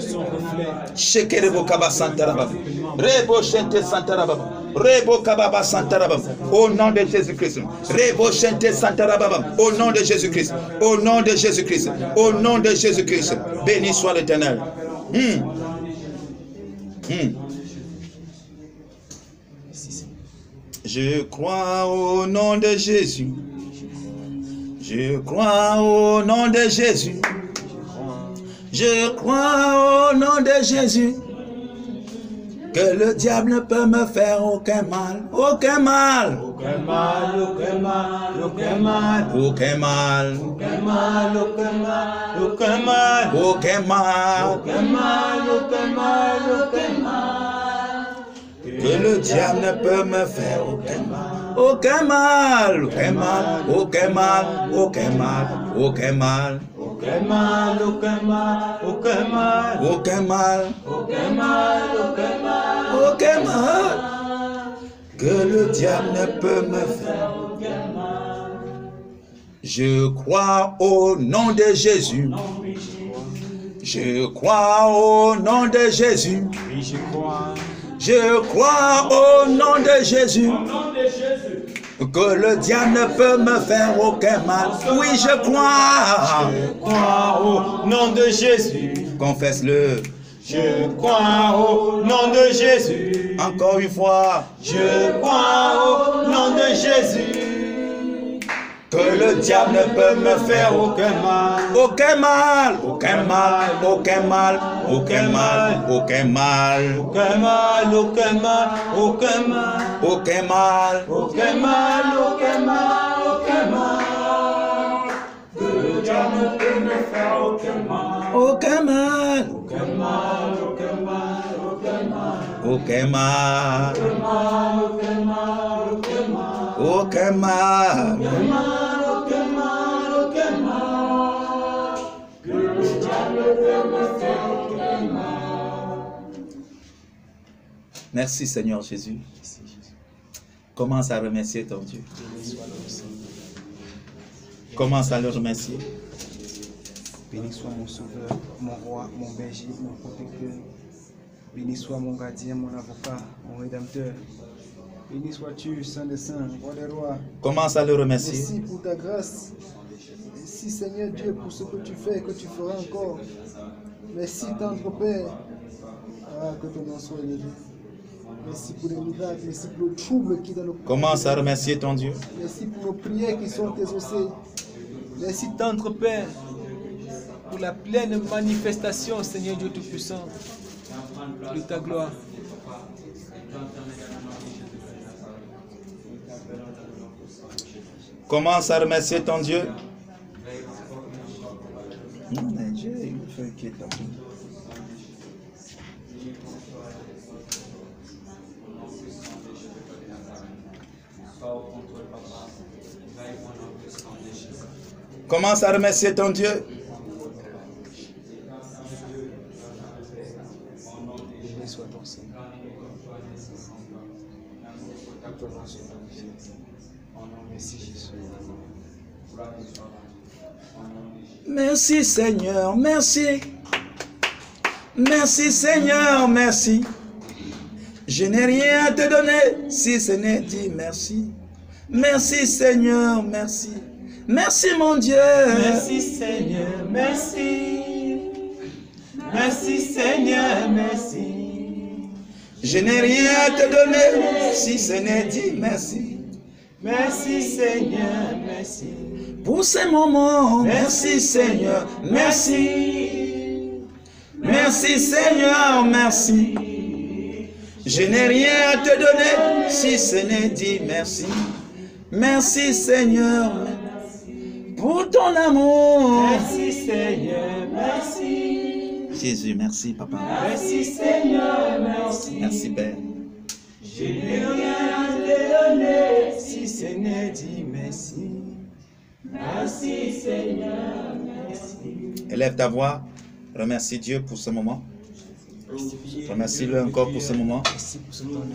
Shekerebo kaba santarababa. Rebo shente santarababa. Rebo kababa santarababa. Au nom de Jésus-Christ. Rebo shente santarababa. Au nom de Jésus-Christ. Au nom de Jésus-Christ. Au nom de Jésus-Christ. Béni soit l'Éternel. Je crois au nom de Jésus. Je crois au nom de Jésus. Je crois au nom de Jésus. Que le diable ne peut me faire aucun mal. Aucun mal. Aucun mal, aucun mal, aucun mal. Aucun mal. Aucun mal, aucun mal, aucun mal. Aucun mal. Aucun mal, aucun mal, aucun mal. Que le diable ne peut me faire aucun mal. Aucun mal. Aucun mal. Aucun mal. Aucun mal. Aucun mal. Aucun mal, aucun mal, aucun mal. Aucun mal. Aucun mal, aucun mal. Aucun mal. Que le diable ne peut me faire. Je crois au nom de Jésus. Je crois au nom de Jésus. Oui, je crois. Je crois au nom de Jésus. Que le diable ne peut me faire aucun mal. Oui, je crois. Je crois au nom de Jésus. Confesse-le. Je crois au nom de Jésus. Encore une fois. Je crois au nom de Jésus. Que le diable ne peut me faire aucun mal. Aucun mal. Aucun mal. Aucun mal. Aucun mal. Aucun mal. Aucun mal. Aucun mal. Aucun mal. Aucun mal. Aucun mal. Aucun mal. Aucun mal. Que le diable ne peut me faire aucun mal. Aucun mal. Aucun mal. Aucun mal. Aucun mal. Aucun mal. Aucun mal. Aucun mal. Aucun mal. Aucun mal. Merci Seigneur Jésus. Commence à remercier ton Dieu. Commence à le remercier. Béni soit mon sauveur, mon roi, mon berger, mon protecteur. Béni soit mon gardien, mon avocat, mon rédempteur. Béni sois-tu, Saint des Saints, roi des rois. Commence à le remercier. Merci pour ta grâce. Merci Seigneur Dieu pour ce que tu fais et que tu feras encore. Merci tendre Père. Ah, que ton nom soit élevé. Merci pour les miracles, merci pour le trouble qui est dans nos prières. Commence à remercier ton Dieu. Merci pour nos prières qui sont exaucées. Merci tendre Père pour la pleine manifestation, Seigneur Dieu Tout-Puissant, de ta gloire. Commence à remercier ton Dieu. Non, mais Dieu, il faut qu'il est en Commence à remercier ton Dieu. Béni soit ton Seigneur. Merci Jésus. Merci Seigneur, merci. Merci Seigneur, merci. Je n'ai rien à te donner si ce n'est dit merci. Merci Seigneur, merci. Merci mon Dieu. Merci Seigneur, merci. Merci Seigneur, merci. Je n'ai rien à te donner si ce n'est dit merci. Merci Seigneur, merci. pour ces moments. Merci Seigneur, merci. Merci Seigneur, merci. Je n'ai rien à te donner si ce n'est dit merci. Merci Seigneur, pour ton amour. Merci Seigneur, merci. Jésus, merci Papa. Merci Seigneur, merci. Merci Père. Je n'ai rien à te donner si ce n'est dit merci. Merci Seigneur, merci. Élève ta voix, remercie Dieu pour ce moment. Remercie-le encore pour ce moment. Merci pour ce temps de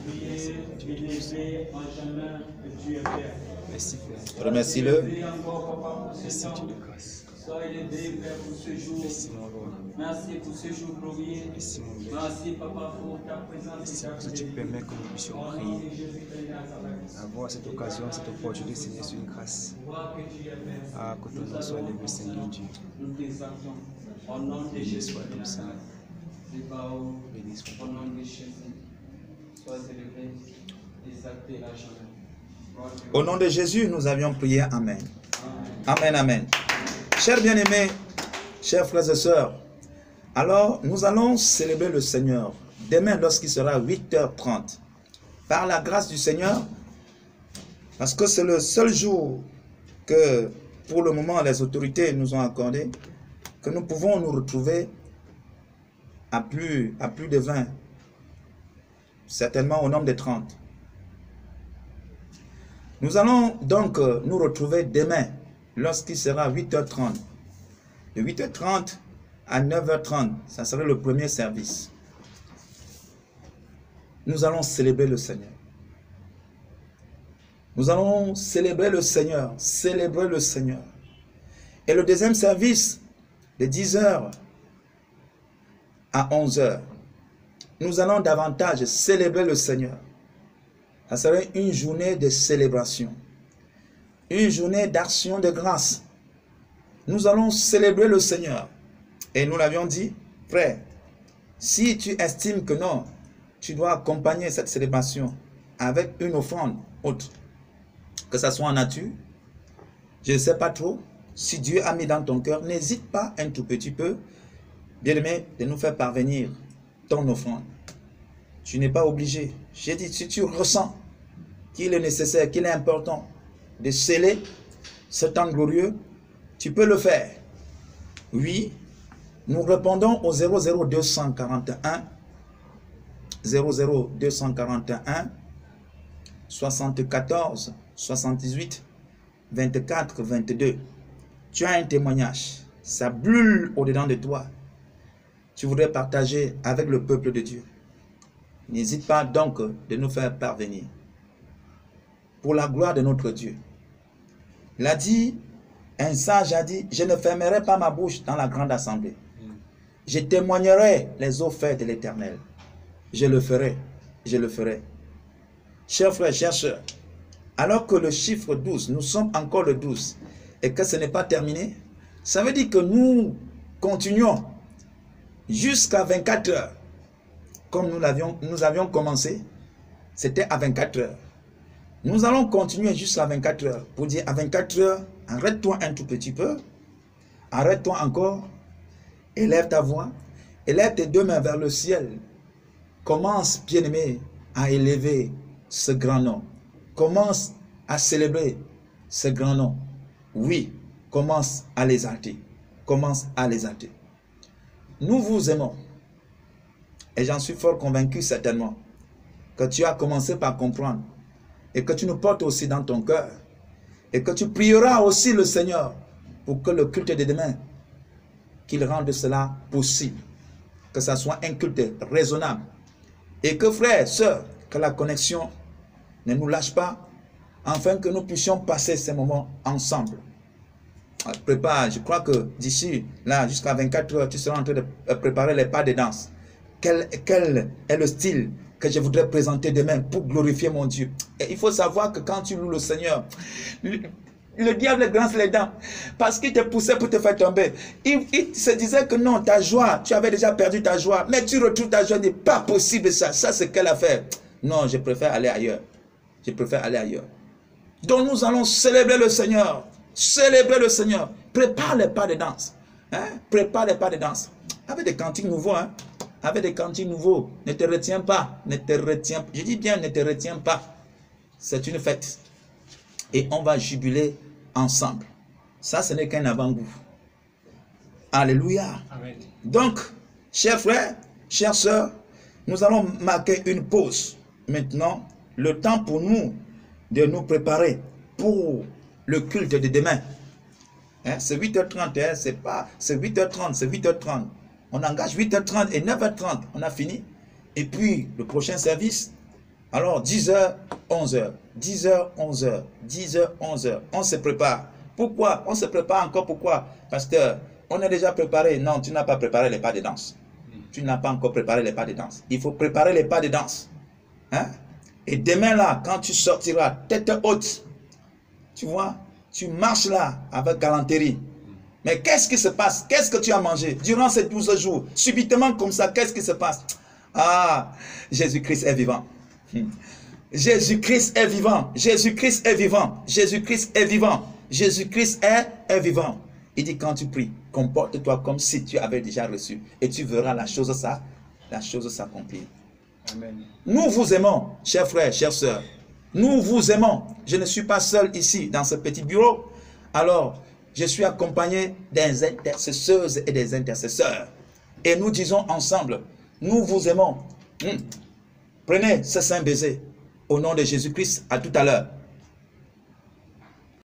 Merci Père. Remercie-le. Merci Dieu de grâce. Sois élevé, Père, pour ce jour. Merci mon roi. Merci pour ce jour glorieux. Merci mon Dieu. Merci, Papa, pour ta présence. Merci parce que tu permets que nous puissions prier. Avoir cette occasion, cette opportunité, Seigneur, c'est une grâce. Ah, que ton nom soit élevé, Seigneur Dieu. Nous t'exaltons. Au nom de Béni Jésus. soit ton Seigneur. Béni soit au nom de Jésus. Sois élevé, exalté à jamais. Au nom de Jésus, nous avions prié. Amen. Amen, amen. Chers bien-aimés, chers frères et sœurs, alors nous allons célébrer le Seigneur demain lorsqu'il sera 8h30. Par la grâce du Seigneur, parce que c'est le seul jour que pour le moment les autorités nous ont accordé, que nous pouvons nous retrouver à plus de 20, certainement au nombre de 30. Nous allons donc nous retrouver demain lorsqu'il sera 8h30. De 8h30 à 9h30, ça sera le premier service. Nous allons célébrer le Seigneur. Nous allons célébrer le Seigneur, célébrer le Seigneur. Et le deuxième service, de 10h à 11h, nous allons davantage célébrer le Seigneur. Ça serait une journée de célébration, une journée d'action de grâce. Nous allons célébrer le Seigneur. Et nous l'avions dit, frère, si tu estimes que non, tu dois accompagner cette célébration avec une offrande autre, que ça soit en nature, je ne sais pas trop, si Dieu a mis dans ton cœur, n'hésite pas un tout petit peu, bien-aimé, de nous faire parvenir ton offrande. Tu n'es pas obligé. J'ai dit, si tu ressens qu'il est nécessaire, qu'il est important de sceller ce temps glorieux, tu peux le faire. Oui, nous répondons au 00241 00241 74 78 24 22. Tu as un témoignage, ça brûle au-dedans de toi. Tu voudrais partager avec le peuple de Dieu. N'hésite pas donc de nous faire parvenir. Pour la gloire de notre Dieu. Il a dit, un sage a dit, je ne fermerai pas ma bouche dans la grande assemblée. Je témoignerai les offertes de l'Éternel. Je le ferai, je le ferai. Chers frères, chers sœurs, alors que le chiffre 12, nous sommes encore le 12, et que ce n'est pas terminé, ça veut dire que nous continuons jusqu'à 24 heures. Comme nous avions commencé, c'était à 24 heures. Nous allons continuer jusqu'à 24 heures. Pour dire à 24 heures, arrête-toi un tout petit peu. Arrête-toi encore. Élève ta voix. Élève tes deux mains vers le ciel. Commence, bien-aimé, à élever ce grand nom. Commence à célébrer ce grand nom. Oui, commence à l'exalter. Commence à l'exalter. Nous vous aimons. Et j'en suis fort convaincu certainement que tu as commencé par comprendre et que tu nous portes aussi dans ton cœur et que tu prieras aussi le Seigneur pour que le culte de demain, qu'il rende cela possible, que ça soit un culte raisonnable et que frères, sœurs, que la connexion ne nous lâche pas afin que nous puissions passer ces moments ensemble. Prépare, je crois que d'ici là jusqu'à 24 heures, tu seras en train de préparer les pas de danse. Quel est le style que je voudrais présenter demain pour glorifier mon Dieu? Et il faut savoir que quand tu loues le Seigneur, le diable grince les dents parce qu'il te poussait pour te faire tomber. Il se disait que non, ta joie, tu avais déjà perdu ta joie, mais tu retrouves ta joie. Il n'est pas possible ça. Ça, c'est quelle affaire? Non, je préfère aller ailleurs. Je préfère aller ailleurs. Donc nous allons célébrer le Seigneur. célébrer le Seigneur. Prépare les pas de danse. Hein? Prépare les pas de danse. Avec des cantiques nouveaux. Hein? Avec des cantiques nouveaux. Ne te retiens pas. Ne te retiens pas. Je dis bien, ne te retiens pas. C'est une fête. Et on va jubiler ensemble. Ça, ce n'est qu'un avant-goût. Alléluia. Amen. Donc, chers frères, chères sœurs, nous allons marquer une pause. Maintenant, le temps pour nous de nous préparer pour le culte de demain. Hein, c'est 8h30, hein, c'est 8h30, c'est 8h30. On engage 8h30 et 9h30, on a fini. Et puis, le prochain service, alors 10h, 11h, 10h, 11h, 10h, 11h, on se prépare. Pourquoi? On se prépare encore, pourquoi? Parce que on est déjà préparé. Non, tu n'as pas préparé les pas de danse. Tu n'as pas encore préparé les pas de danse. Il faut préparer les pas de danse. Hein? Et demain là, quand tu sortiras tête haute, tu vois, tu marches là avec galanterie. Mais qu'est-ce qui se passe? Qu'est-ce que tu as mangé durant ces 12 jours? Subitement comme ça, qu'est-ce qui se passe? Ah, Jésus-Christ est vivant. Jésus-Christ est vivant. Jésus-Christ est vivant. Jésus-Christ est vivant. Jésus-Christ est vivant. Il dit quand tu pries, comporte-toi comme si tu avais déjà reçu. Et tu verras la chose s'accomplir. Amen. Nous vous aimons, chers frères, chères sœurs. Nous vous aimons. Je ne suis pas seul ici, dans ce petit bureau. Alors, je suis accompagné des intercesseuses et des intercesseurs. Et nous disons ensemble, nous vous aimons. Prenez ce saint baiser. Au nom de Jésus-Christ, à tout à l'heure.